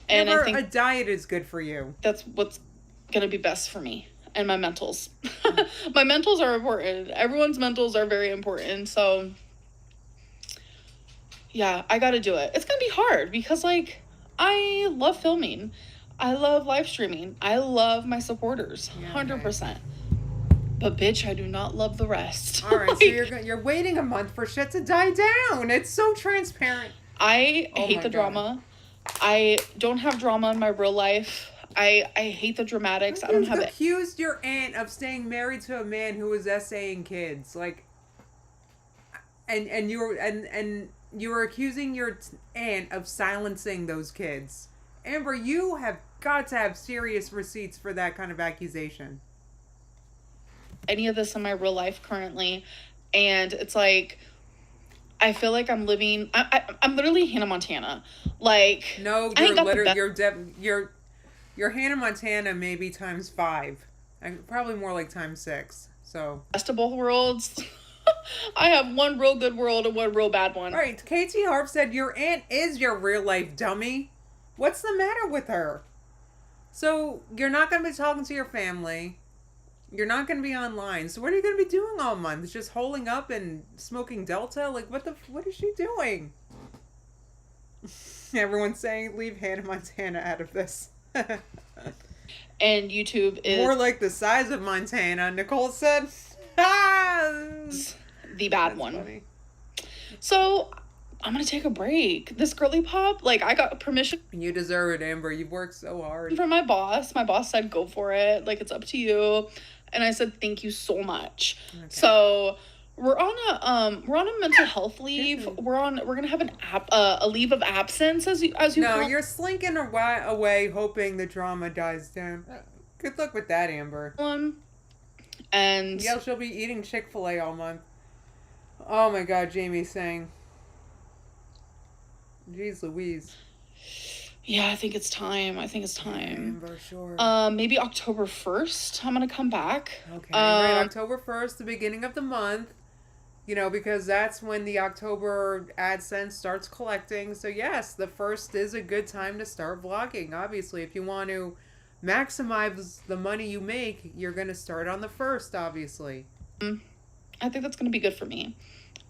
And Amber, I think a diet is good for you. that's what's going to be best for me and my mentals. My mentals are important. Everyone's mentals are very important. So yeah, I got to do it. It's going to be hard because like I love filming. I love live streaming. I love my supporters. Yeah, 100%. But bitch, I do not love the rest. All right, so you're waiting a month for shit to die down. It's so transparent. I Oh hate my the God. drama. I don't have drama in my real life. I hate the dramatics. I don't have You it. accused your aunt of staying married to a man who was essaying kids, like, and you were accusing your aunt of silencing those kids. Amber, you have got to have serious receipts for that kind of accusation. Any of this in my real life currently, and it's like I feel like I'm living. I'm literally Hannah Montana. Like No, I ain't you're got the literally you're Hannah Montana maybe times 5, and probably more like times 6. So best of both worlds. I have one real good world and one real bad one. all right, KT Harp said your aunt is your real life dummy. What's the matter with her? So you're not going to be talking to your family. You're not going to be online. So what are you going to be doing all month? Just holding up and smoking Delta? Like, what is she doing? Everyone's saying leave Hannah Montana out of this. And YouTube is More like the size of Montana, Nicole said. Ah! the bad That's one. funny. So I'm gonna take a break. This girly pop, like I got permission You deserve it, Amber. You've worked so hard. from my boss. My boss said go for it. Like it's up to you. And I said thank you so much. Okay. So we're on a mental health leave. We're gonna have a leave of absence as you No, call- you're slinking away hoping the drama dies down. Good luck with that, Amber. And Yeah, she'll be eating Chick-fil-A all month. Oh my god, Jamie's saying. Jeez Louise. yeah, I think it's time. Amber, sure. Maybe October 1st, I'm gonna come back. Okay, right, October 1st, the beginning of the month. Because that's when the October AdSense starts collecting. So yes, the 1st is a good time to start vlogging. Obviously, if you want to maximize the money you make, you're going to start on the 1st, obviously. I think that's gonna be good for me.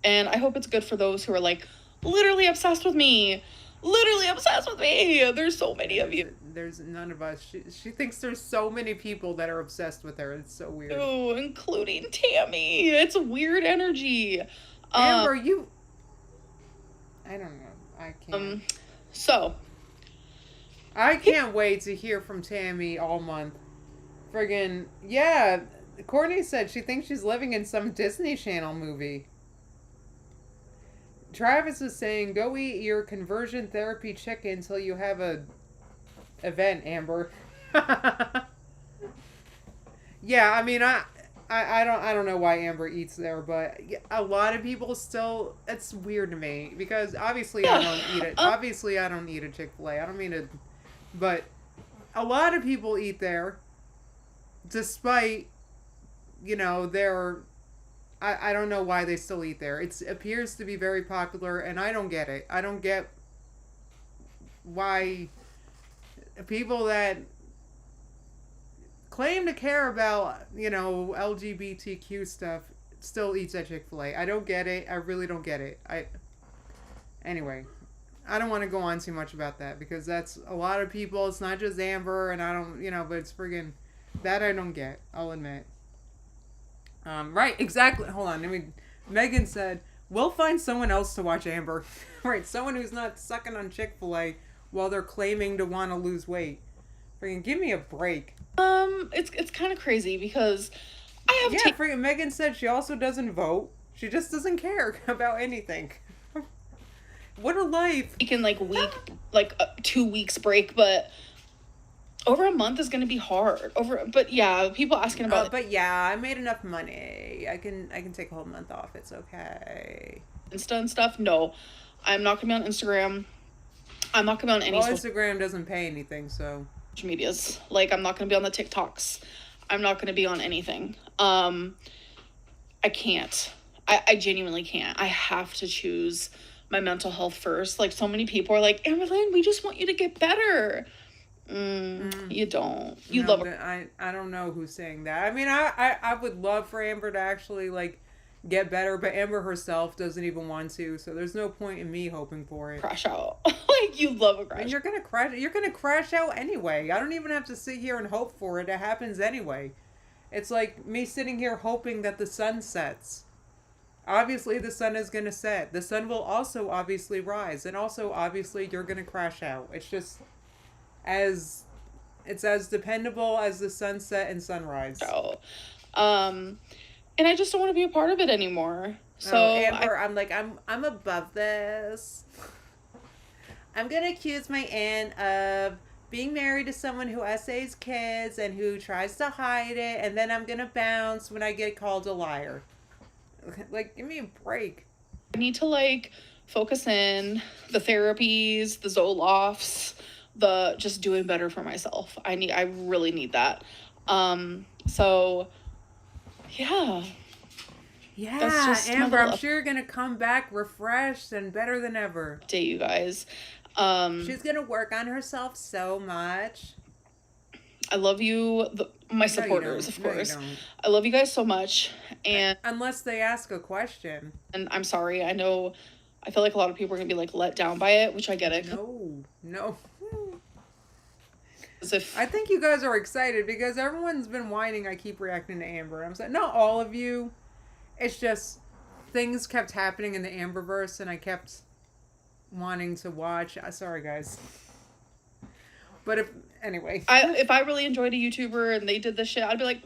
And I hope it's good for those who are like literally obsessed with me. There's so many of you. There's none of us. She thinks there's so many people that are obsessed with her. It's so weird. Ooh, including Tammy. It's a weird energy. Amber, I don't know. I can't. So I can't wait to hear from Tammy all month. Friggin', yeah. Courtney said she thinks she's living in some Disney Channel movie. Travis is saying, go eat your conversion therapy chicken until you have a event, Amber. Yeah, I mean, I don't know why Amber eats there, but a lot of people still, it's weird to me because obviously I don't eat it. Obviously I don't eat a Chick-fil-A. I don't mean to, but a lot of people eat there despite, their, I don't know why they still eat there. It appears to be very popular and I don't get it. I don't get why people that claim to care about, LGBTQ stuff still eats at Chick-fil-A. I don't get it. I really don't get it. Anyway, I don't want to go on too much about that because that's a lot of people. It's not just Amber and I don't, but it's friggin' that I don't get. I'll admit. Right, exactly. Hold on. Megan said, we'll find someone else to watch Amber. Right, someone who's not sucking on Chick-fil-A while they're claiming to want to lose weight. Friggin' give me a break. It's kind of crazy because I have Yeah, freaking Megan said she also doesn't vote. She just doesn't care about anything. What a life. taken like 2 weeks break, but over a month is going to be hard. But yeah, people asking about But yeah, I made enough money. I can take a whole month off. It's okay. Insta and stuff. No, I'm not going to be on Instagram. I'm not going to be on any social Instagram doesn't pay anything, so medias. Like, I'm not going to be on the TikToks. I'm not going to be on anything. I can't. I genuinely can't. I have to choose my mental health first. Like, so many people are like, Amberlynn, we just want you to get better. You don't. You no, love her. I don't know who's saying that. I mean, I would love for Amber to actually, like, get better, but Amber herself doesn't even want to, so there's no point in me hoping for it. Crash out. Like, you love a crash. And you're gonna crash out anyway. I don't even have to sit here and hope for it. It happens anyway. It's like me sitting here hoping that the sun sets. Obviously, the sun is gonna set. The sun will also obviously rise, and also obviously you're gonna crash out. It's just it's as dependable as the sunset and sunrise. And I just don't want to be a part of it anymore. So Amber, I'm above this. I'm gonna accuse my aunt of being married to someone who essays kids and who tries to hide it, and then I'm gonna bounce when I get called a liar. Like, give me a break. I need to, like, focus in the therapies, the Zolofts, the just doing better for myself. I really need that. So yeah. Yeah, Amber, I'm sure you're gonna come back refreshed and better than ever. Day, you guys. She's gonna work on herself so much. I love you, my supporters, of course. I love you guys so much. And unless they ask a question. And I'm sorry. I know. I feel like a lot of people are gonna be like let down by it, which I get it. No. As if I think you guys are excited because everyone's been whining I keep reacting to Amber. I'm saying not all of you. It's just things kept happening in the Amberverse and I kept wanting to watch. Sorry guys. But if I really enjoyed a YouTuber and they did this shit, I'd be like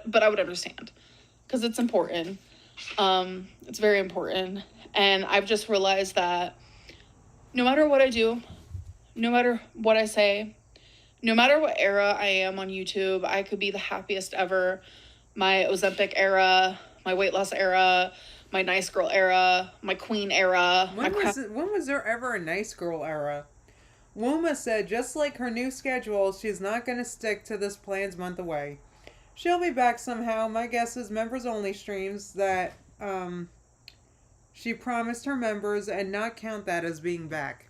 but I would understand because it's important. It's very important. And I've just realized that no matter what I do, no matter what I say, no matter what era I am on YouTube, I could be the happiest ever. My Ozempic era, my weight loss era, my nice girl era, my queen era. When was there ever a nice girl era? Wuma said just like her new schedule, she's not going to stick to this plans month away. She'll be back somehow. My guess is members only streams that she promised her members and not count that as being back.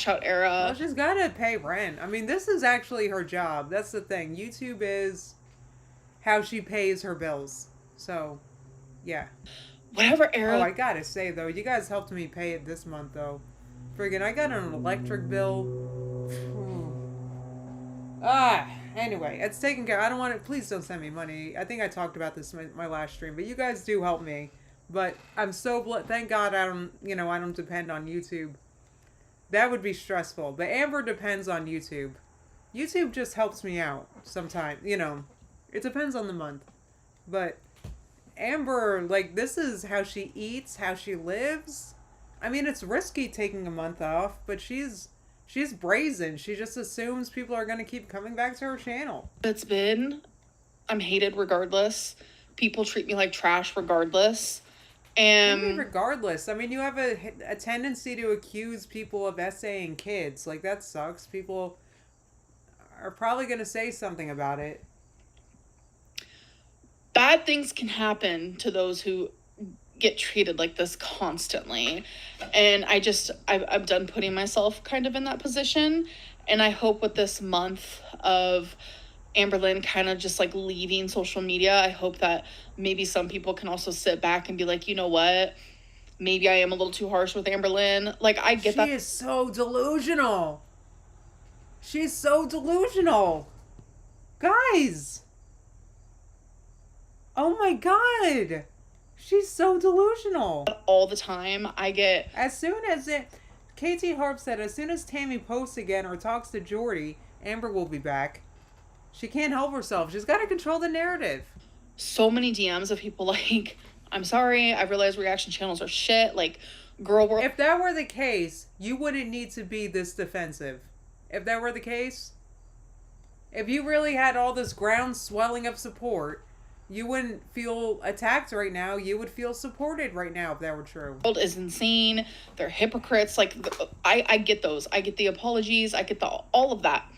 Out era. Well, she's got to pay rent. I mean, this is actually her job. That's the thing. YouTube is how she pays her bills. So, yeah. Whatever era. Oh, I gotta say, though, you guys helped me pay it this month, though. Friggin', I got an electric bill. Anyway, it's taken care. I don't want to. Please don't send me money. I think I talked about this in my last stream, but you guys do help me. But I'm so thank God I don't depend on YouTube. That would be stressful. But Amber depends on YouTube. YouTube just helps me out sometimes. It depends on the month. But Amber, like, this is how she eats, how she lives. I mean, it's risky taking a month off, but she's brazen. She just assumes people are going to keep coming back to her channel. I'm hated regardless. People treat me like trash regardless. And regardless, I mean, you have a tendency to accuse people of essaying kids. Like, that sucks. People are probably going to say something about it. Bad things can happen to those who get treated like this constantly. And I'm done putting myself kind of in that position. And I hope with this month of Amberlynn kind of just like leaving social media, I hope that maybe some people can also sit back and be like, you know what? Maybe I am a little too harsh with Amberlynn. Like, I get that. She is so delusional. She's so delusional. Guys. Oh my God. She's so delusional. All the time. I get. As soon as KT Harp said, as soon as Tammy posts again or talks to Jordy, Amber will be back. She can't help herself. She's got to control the narrative. So many DMs of people like, I'm sorry, I realize reaction channels are shit. Like, girl, we're... If that were the case, you wouldn't need to be this defensive. If that were the case, if you really had all this ground swelling of support, you wouldn't feel attacked right now. You would feel supported right now if that were true. World is insane. They're hypocrites. Like, I get those. I get the apologies. I get all of that.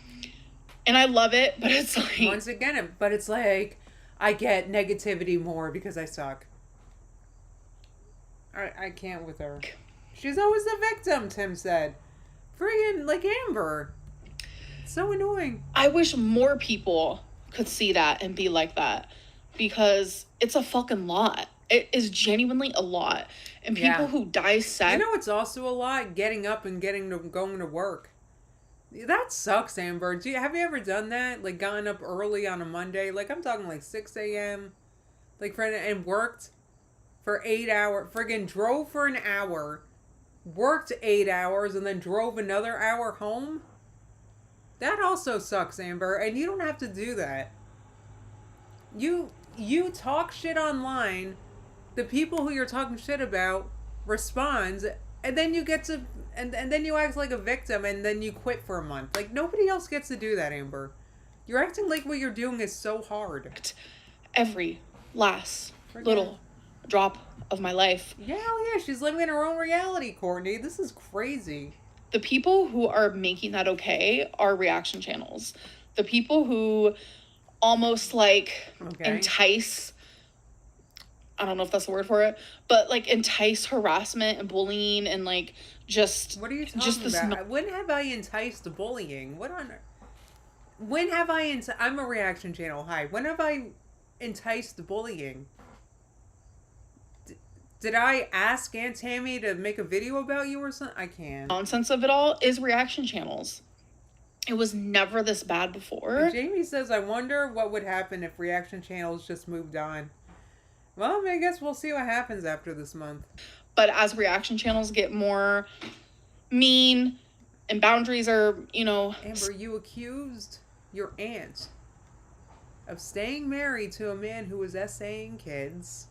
And I love it, but it's like... Once again, but it's like, I get negativity more because I suck. I can't with her. She's always the victim, Tim said. Friggin' like Amber. So annoying. I wish more people could see that and be like that. Because it's a fucking lot. It is genuinely a lot. And people who dissect... You know what's also a lot? Getting up and going to work. That sucks, Amber. Have you ever done that? Like, gotten up early on a Monday? Like, I'm talking like 6 a.m. Like, and worked for 8 hours. Friggin' drove for an hour. Worked 8 hours and then drove another hour home? That also sucks, Amber. And you don't have to do that. You talk shit online. The people who you're talking shit about responds. And then you get to... And then you act like a victim and then you quit for a month. Like, nobody else gets to do that, Amber. You're acting like what you're doing is so hard. Every last little drop of my life. Yeah, she's living in her own reality, Courtney. This is crazy. The people who are making that okay are reaction channels. The people who almost like entice... I don't know if that's the word for it, but like entice harassment and bullying and like just... What are you talking about? When have I enticed bullying? When have I I'm a reaction channel. Hi. When have I enticed bullying? Did I ask Aunt Tammy to make a video about you or something? I can't. Nonsense of it all is reaction channels. It was never this bad before. And Jamie says, I wonder what would happen if reaction channels just moved on. Well, I guess we'll see what happens after this month. But as reaction channels get more mean and boundaries are, Amber, you accused your aunt of staying married to a man who was essaying kids.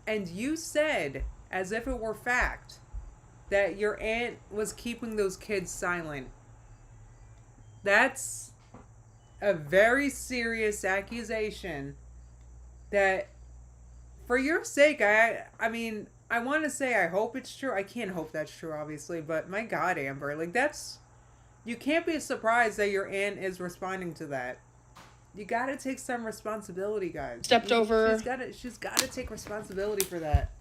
And you said, as if it were fact, that your aunt was keeping those kids silent. That's a very serious accusation that... For your sake, I mean, I want to say I hope it's true. I can't hope that's true, obviously, but my God, Amber, like that's... You can't be surprised that your aunt is responding to that. You gotta take some responsibility, guys. Stepped over. She's gotta take responsibility for that.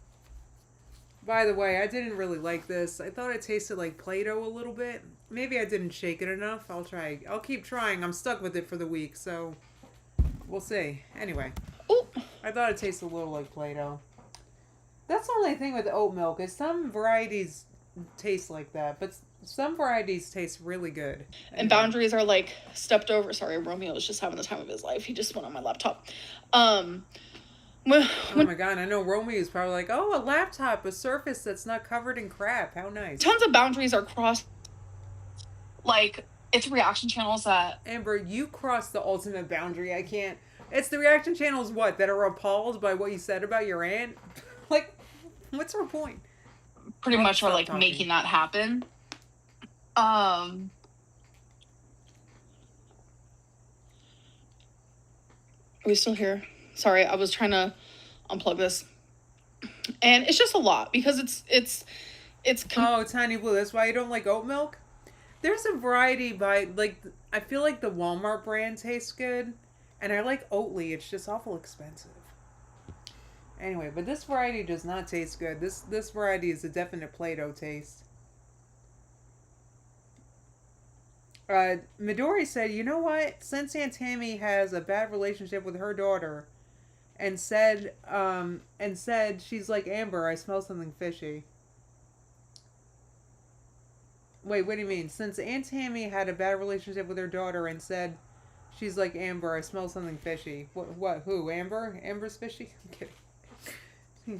By the way, I didn't really like this. I thought it tasted like Play-Doh a little bit. Maybe I didn't shake it enough. I'll try. I'll keep trying. I'm stuck with it for the week, so... We'll see. Anyway. Ooh. I thought it tasted a little like Play-Doh. That's the only thing with oat milk is some varieties taste like that, but some varieties taste really good. And boundaries are like stepped over. Sorry, Romeo is just having the time of his life. He just went on my laptop. Oh my God, I know Romeo is probably like, oh, a laptop, a surface that's not covered in crap. How nice. Tons of boundaries are crossed. Like, it's reaction channels that... Amber, you crossed the ultimate boundary. I can't... It's the reaction channels, what, that are appalled by what you said about your aunt? Like, what's her point? Pretty much are, like, talking. Making that happen. Are we still here? Sorry, I was trying to unplug this. And it's just a lot, because it's... Oh, Tiny Blue, that's why you don't like oat milk? There's a variety by, like, I feel like the Walmart brand tastes good. And I like Oatly. It's just awful expensive. Anyway, but this variety does not taste good. This variety is a definite Play-Doh taste. Midori said, you know what? Since Aunt Tammy has a bad relationship with her daughter and said she's like Amber, I smell something fishy. Wait, what do you mean? Since Aunt Tammy had a bad relationship with her daughter and said she's like Amber, I smell something fishy. What? Who? Amber? Amber's fishy? I'm kidding.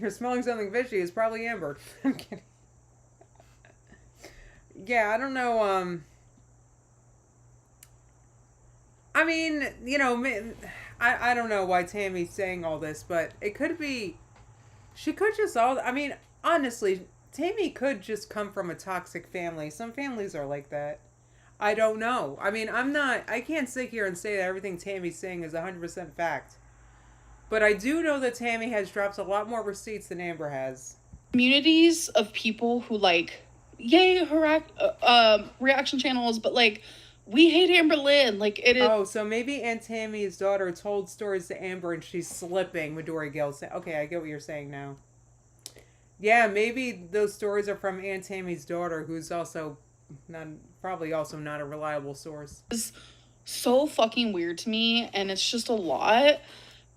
You're smelling something fishy. It's probably Amber. I'm kidding. Yeah, I don't know. I mean, I don't know why Tammy's saying all this, but it could be. She could just all. I mean, honestly, Tammy could just come from a toxic family. Some families are like that. I don't know. I mean, I'm not. I can't sit here and say that everything Tammy's saying is 100% fact. But I do know that Tammy has dropped a lot more receipts than Amber has. Communities of people who like, yay, reaction channels, but like, we hate Amber Lynn. Like, it is. Oh, so maybe Aunt Tammy's daughter told stories to Amber and she's slipping, Midori Gill said. Okay, I get what you're saying now. Yeah, maybe those stories are from Aunt Tammy's daughter, who's also probably also not a reliable source. Is so fucking weird to me, and it's just a lot.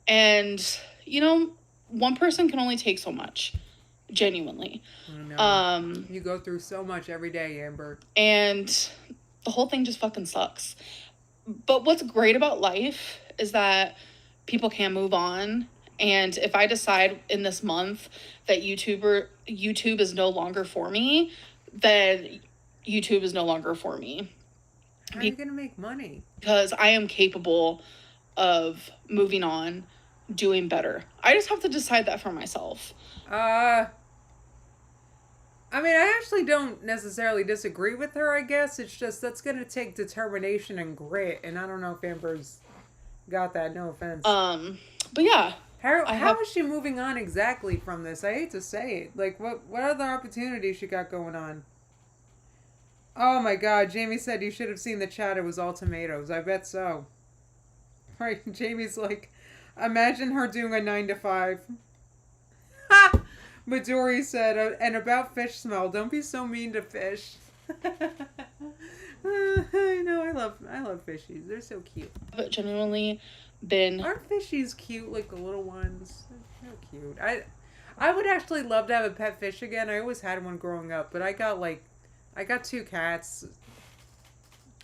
And, you know, one person can only take so much. Genuinely. I know. You go through so much every day, Amber. And the whole thing just fucking sucks. But what's great about life is that people can move on. And if I decide in this month that YouTube is no longer for me, then YouTube is no longer for me. How are you gonna make money? Because I am capable of moving on, doing better. I just have to decide that for myself. I mean, I actually don't necessarily disagree with her, I guess. It's just that's going to take determination and grit, and I don't know if Amber's got that, no offense. But yeah. How is she moving on exactly from this? I hate to say it. Like, what other opportunities she got going on? Oh my god, Jamie said you should have seen the chat. It was all tomatoes. I bet so. Right, Jamie's like, imagine her doing a 9 to 5. Ha! Midori said, and about fish smell, don't be so mean to fish. I know, I love fishies. They're so cute. But genuinely been... Aren't fishies cute, like the little ones? They're cute. I would actually love to have a pet fish again. I always had one growing up, but I got 2 cats.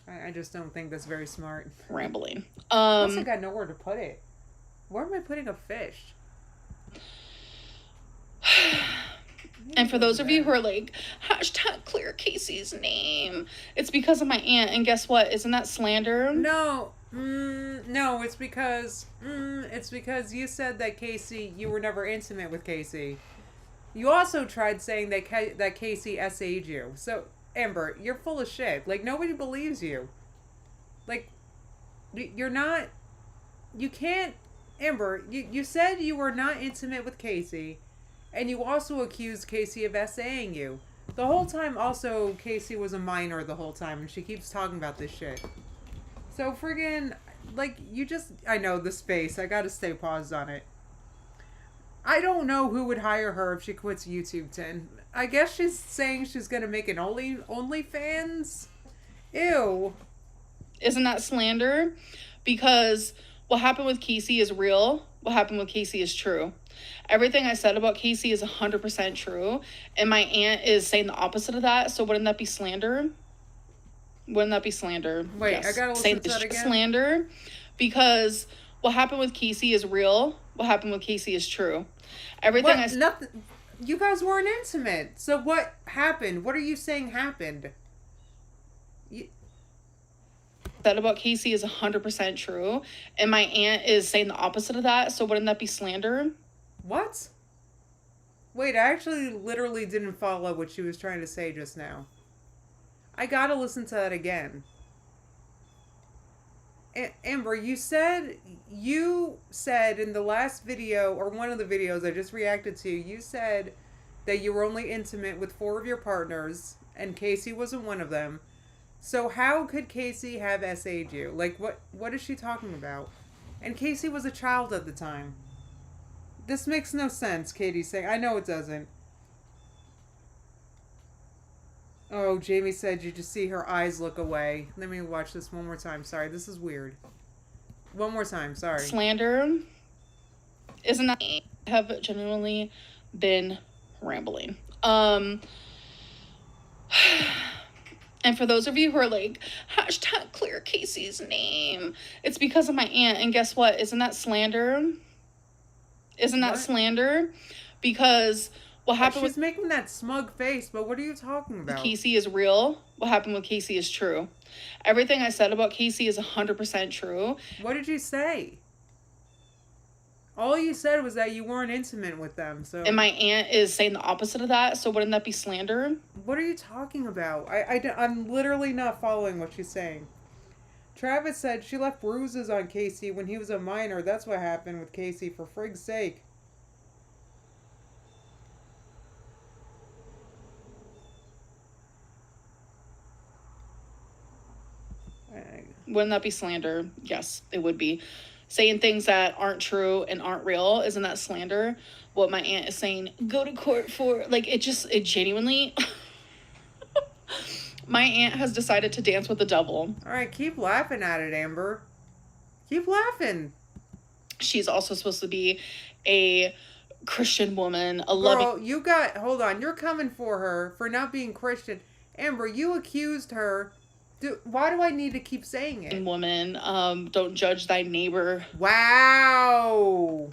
I just don't think that's very smart. Rambling. Plus I got nowhere to put it. Where am I putting a fish? And for those of you who are like, hashtag clear Casey's name, it's because of my aunt. And guess what? Isn't that slander? No. No, it's because you said that Casey, you were never intimate with Casey. You also tried saying that Casey SA'd you. So, Amber, you're full of shit. Like, nobody believes you. Like, you're not, you can't, Amber, you said you were not intimate with Casey. And you also accused Casey of SAing you. The whole time, also, Casey was a minor the whole time, and she keeps talking about this shit. So, friggin', like, I know the space. I gotta stay paused on it. I don't know who would hire her if she quits YouTube, Tin. I guess she's saying she's gonna make an OnlyFans? Ew. Isn't that slander? Because what happened with Casey is real. What happened with Casey is true. Everything I said about Casey is 100% true. And my aunt is saying the opposite of that. So wouldn't that be slander? Wouldn't that be slander? Wait, yes. I gotta listen to that again. Slander. Because what happened with Casey is real. What happened with Casey is true. Everything I said. Nothing. You guys weren't intimate. So what happened? What are you saying happened? That about Casey is 100% true. And my aunt is saying the opposite of that. So wouldn't that be slander? What? Wait, I actually literally didn't follow what she was trying to say just now. I gotta listen to that again. Amber, you said in the last video, or one of the videos I just reacted to, you said that you were only intimate with 4 of your partners, and Casey wasn't one of them. So how could Casey have SA'd you? Like, what is she talking about? And Casey was a child at the time. This makes no sense, Katie's saying. I know it doesn't. Oh, Jamie said you just see her eyes look away. Let me watch this one more time. Sorry, this is weird. One more time, sorry. Slander. Isn't that... I have genuinely been rambling. And for those of you who are like, hashtag clear Casey's name, it's because of my aunt. And guess what? Isn't that slander? Isn't that slander? Because What happened She's making that smug face, but what are you talking with about? Casey is real. What happened with Casey is true. Everything I said about Casey is 100% true. What did you say? All you said was that you weren't intimate with them, so... And my aunt is saying the opposite of that, so wouldn't that be slander? What are you talking about? I'm literally not following what she's saying. Travis said she left bruises on Casey when he was a minor. That's what happened with Casey, for frig's sake. Wouldn't that be slander? Yes, it would be. Saying things that aren't true and aren't real, isn't that slander? What my aunt is saying, go to court for, like, it genuinely... My aunt has decided to dance with the devil. All right, keep laughing at it, Amber. Keep laughing. She's also supposed to be a Christian woman, a Girl, hold on, you're coming for her for not being Christian. Amber, you accused her. Why do I need to keep saying it? Woman. Don't judge thy neighbor. Wow.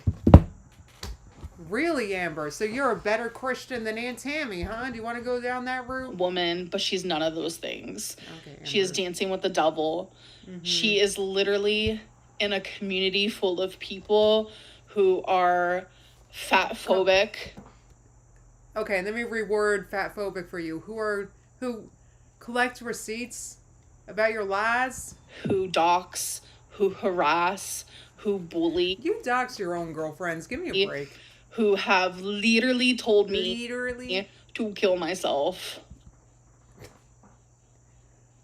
Really, Amber? So you're a better Christian than Aunt Tammy, huh? Do you want to go down that route? Woman, but she's none of those things. Okay, she is dancing with the devil. Mm-hmm. She is literally in a community full of people who are fat phobic. Okay, let me reword fat phobic for you. Who collect receipts about your lies? Who dox, who harass, who bully. You dox your own girlfriends. Give me a break. Who have literally told me to kill myself.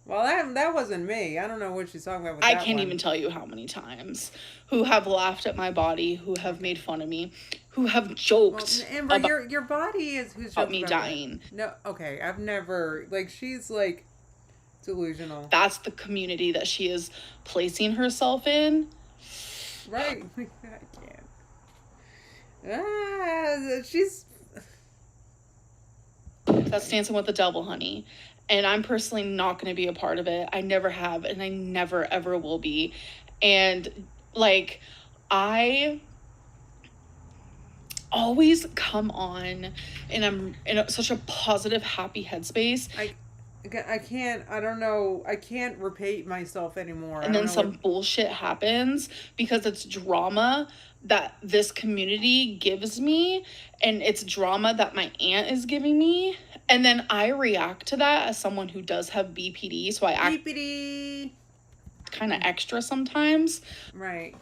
Well, that wasn't me. I don't know what she's talking about with I that can't one. even tell you how many times. Who have laughed at my body, who have made fun of me, who have joked Amber, your body is who's about me dying. No, okay, I've never, she's delusional. That's the community that she is placing herself in. Right. I can't. She's... That's dancing with the devil, honey. And I'm personally not going to be a part of it. I never have, and I never, ever will be. And, I always come on, and I'm in such a positive, happy headspace. I can't repeat myself anymore. And then some bullshit happens because it's drama that this community gives me, and it's drama that my aunt is giving me, and then I react to that as someone who does have BPD, so I act kind of extra sometimes. Right,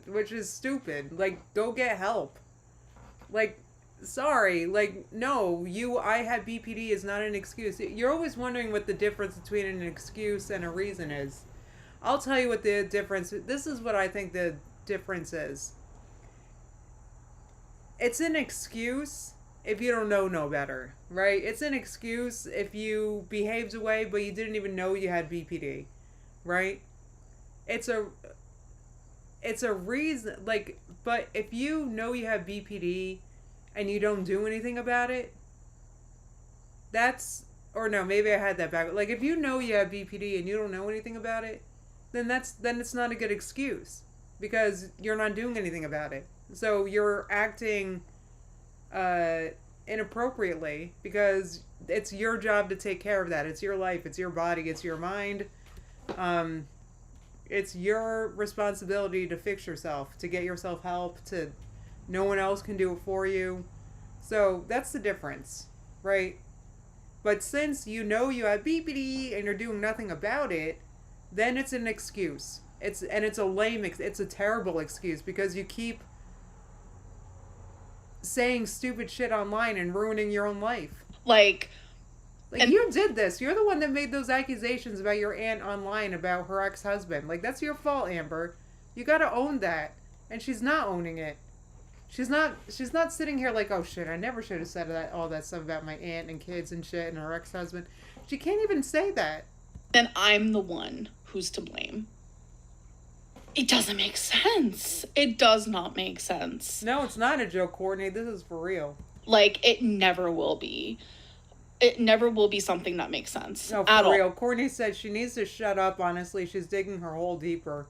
which is stupid. Go get help. Sorry, no, I had BPD is not an excuse. You're always wondering what the difference between an excuse and a reason is. I'll tell you what the difference. This is what I think the difference is. It's an excuse if you don't know no better, right? It's an excuse if you behaved away but you didn't even know you had BPD, right? It's a reason, but if you know you have BPD and you don't do anything about it, maybe I had that back. If you know you have BPD and you don't know anything about it, then it's not a good excuse because you're not doing anything about it. So you're acting inappropriately because it's your job to take care of that. It's your life. It's your body. It's your mind. It's your responsibility to fix yourself, to get yourself help, no one else can do it for you. So that's the difference, right? But since you know you have BPD and you're doing nothing about it, then it's an excuse. It's a terrible excuse because you keep saying stupid shit online and ruining your own life. You did this. You're the one that made those accusations about your aunt online about her ex-husband. That's your fault, Amber. You gotta own that. And she's not owning it. She's not sitting here oh shit, I never should have said all that stuff about my aunt and kids and shit and her ex-husband. She can't even say that. Then I'm the one who's to blame. It doesn't make sense. It does not make sense. No, it's not a joke, Courtney. This is for real. It never will be. It never will be something that makes sense. No, for real. Courtney said she needs to shut up, honestly. She's digging her hole deeper.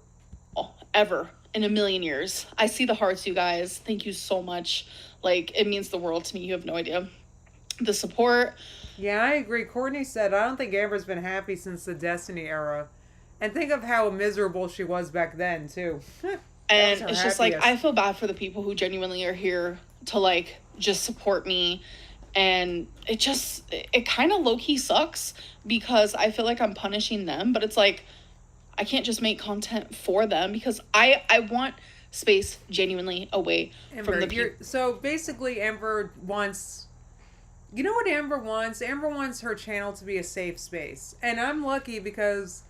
Oh, ever. in a million years. I see the hearts, you guys. Thank you so much. Like, it means the world to me. You have no idea. The support. Yeah, I agree. Courtney said, I don't think Amber's been happy since the Destiny era. And think of how miserable she was back then, too. And it's just like, I feel bad for the people who genuinely are here to like just support me. And it kind of low-key sucks because I feel like I'm punishing them, but it's like, I can't just make content for them because I want space genuinely away Amber, from the people. so basically, Amber wants. You know what Amber wants? Amber wants her channel to be a safe space. And I'm lucky because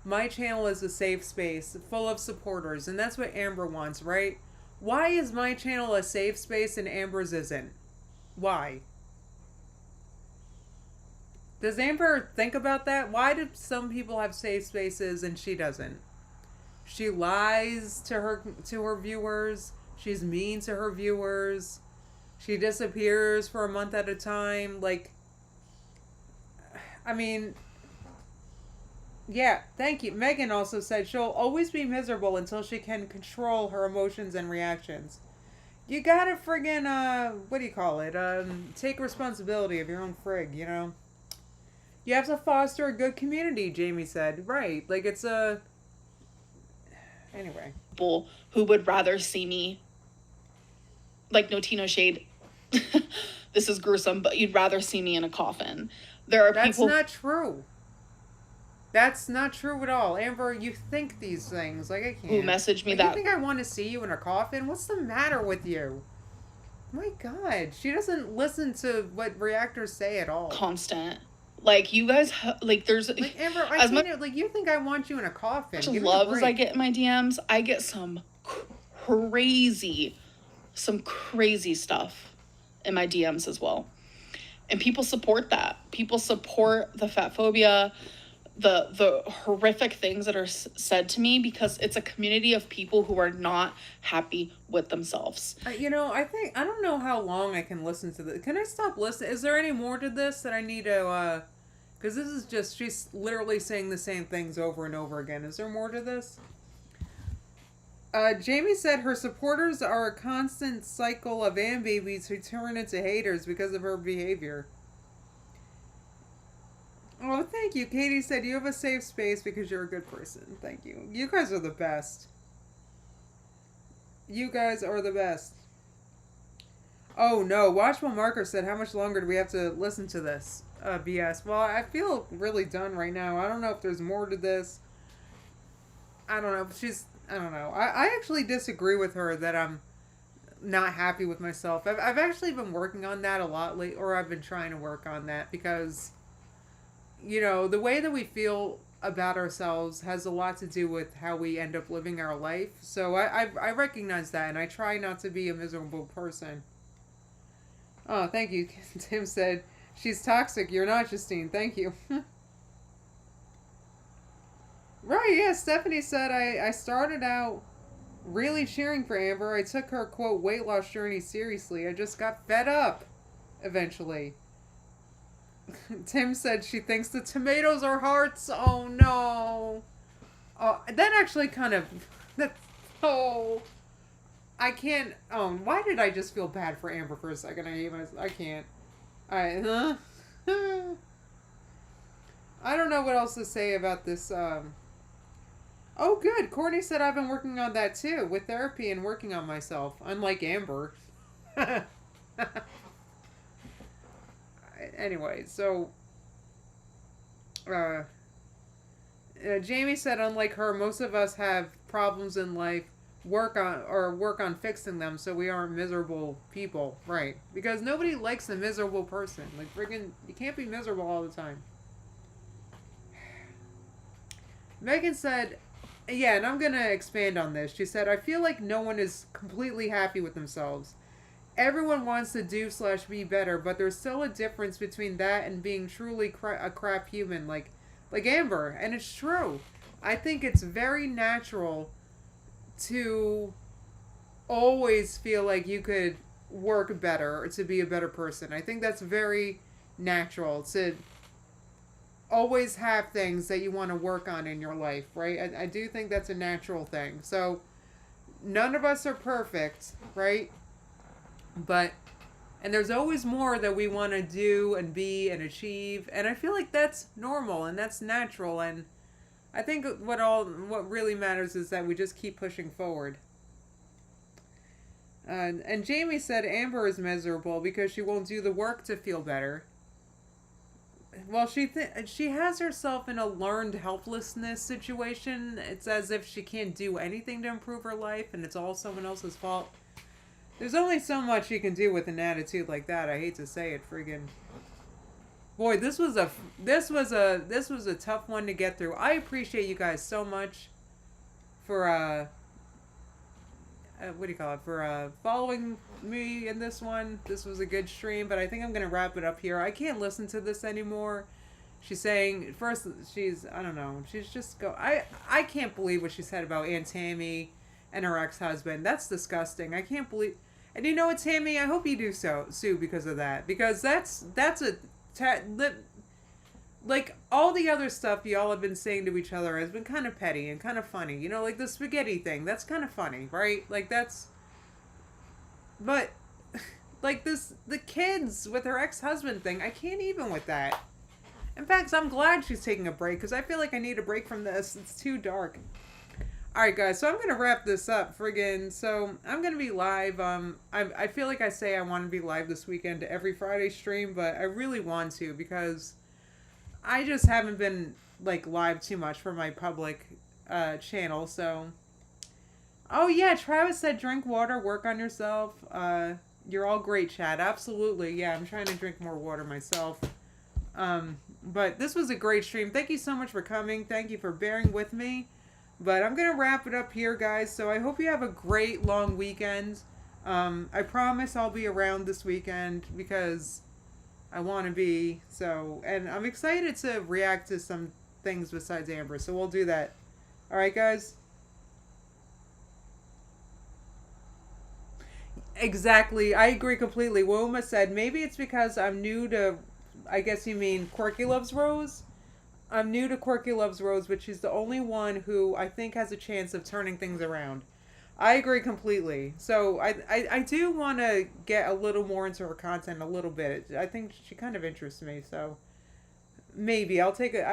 my channel is a safe space full of supporters. And that's what Amber wants, right? Why is my channel a safe space and Amber's isn't? Why? Does Amber think about that? Why do some people have safe spaces and she doesn't? She lies to her viewers. She's mean to her viewers. She disappears for a month at a time. Like, I mean, yeah, thank you. Megan also said she'll always be miserable until she can control her emotions and reactions. You gotta friggin', what do you call it? Take responsibility of your own frig, you know? You have to foster a good community, Jamie said. Right. Like, it's a... Anyway. People who would rather see me, like, no tea, no shade. This is gruesome, but you'd rather see me in a coffin. There are people... That's not true. That's not true at all. Amber, you think these things. Like, I can't. Who messaged me like, that... You think I want to see you in a coffin? What's the matter with you? My God. She doesn't listen to what reactors say at all. Constant. Like, you guys, like, there's... Like, Amber, I can't... Like, you think I want you in a coffin. As much love as I get in my DMs, I get some crazy stuff in my DMs as well. And people support that. People support the fat phobia, the horrific things that are said to me because it's a community of people who are not happy with themselves. You know, I don't know how long I can listen to this. Can I stop listening? Is there any more to this that I need to, because this is just, she's literally saying the same things over and over again. Is there more to this? Jamie said her supporters are a constant cycle of babies who turn into haters because of her behavior. Oh, thank you. Katie said you have a safe space because you're a good person. Thank you. You guys are the best. You guys are the best. Oh no, Watchful Marker said, how much longer do we have to listen to this? BS. Well, I feel really done right now. I don't know if there's more to this. I don't know. I don't know. I actually disagree with her that I'm not happy with myself. I've actually been working on that a lot lately, or I've been trying to work on that because, you know, the way that we feel about ourselves has a lot to do with how we end up living our life. So I recognize that, and I try not to be a miserable person. Oh, thank you. Tim said, she's toxic. You're not, Justine. Thank you. Right, yeah. Stephanie said, I started out really cheering for Amber. I took her, quote, weight loss journey seriously. I just got fed up eventually. Tim said she thinks the tomatoes are hearts. Oh, no. Oh, that actually kind of... Oh... I can't. Oh, why did I just feel bad for Amber for a second? I can't. I don't know what else to say about this. Oh, good. Courtney said I've been working on that too, with therapy and working on myself. Unlike Amber. Anyway, so. Jamie said, unlike her, most of us have problems in life. Work on fixing them so we aren't miserable people, right? Because nobody likes a miserable person. Like, friggin', you can't be miserable all the time. Megan said, yeah, and I'm gonna expand on this. She said, I feel like no one is completely happy with themselves. Everyone wants to do/be better, but there's still a difference between that and being truly a crap human, like Amber. And it's true. I think it's very natural to always feel like you could work better or to be a better person. I think that's very natural to always have things that you want to work on in your life, right? I do think that's a natural thing. So none of us are perfect, right? But, and there's always more that we want to do and be and achieve. And I feel like that's normal and that's natural. And I think what really matters is that we just keep pushing forward. And Jamie said Amber is miserable because she won't do the work to feel better. Well, she has herself in a learned helplessness situation. It's as if she can't do anything to improve her life, and it's all someone else's fault. There's only so much you can do with an attitude like that. I hate to say it, friggin'. Boy, this was a tough one to get through. I appreciate you guys so much for what do you call it? For following me in this one. This was a good stream, but I think I'm gonna wrap it up here. I can't listen to this anymore. She's saying first I don't know. She's just I can't believe what she said about Aunt Tammy and her ex-husband. That's disgusting. I can't believe. And you know what, Tammy? I hope you do sue because of that, because that's like all the other stuff y'all have been saying to each other has been kind of petty and kind of funny. You know, like the spaghetti thing. That's kind of funny, right? Like that's. But, like the kids with her ex-husband thing, I can't even with that. In fact, I'm glad she's taking a break because I feel like I need a break from this. It's too dark. Alright guys, so I'm going to wrap this up, friggin'. So, I'm going to be live. I feel like I say I want to be live this weekend to every Friday stream, but I really want to because I just haven't been, like, live too much for my public channel, so. Oh yeah, Travis said drink water, work on yourself. You're all great, Chad. Absolutely, yeah, I'm trying to drink more water myself. But this was a great stream. Thank you so much for coming. Thank you for bearing with me. But I'm going to wrap it up here, guys. So I hope you have a great long weekend. I promise I'll be around this weekend because I want to be. So, and I'm excited to react to some things besides Amber. So we'll do that. All right, guys. Exactly. I agree completely. Woma said maybe it's because I'm new to, I guess you mean Quirky Loves Rose? I'm new to Quirky Loves Rose, but she's the only one who I think has a chance of turning things around. I agree completely. So I do want to get a little more into her content a little bit. I think she kind of interests me. So maybe I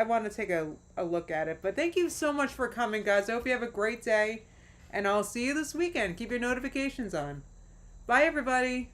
want to take a look at it. But thank you so much for coming, guys. I hope you have a great day. And I'll see you this weekend. Keep your notifications on. Bye, everybody.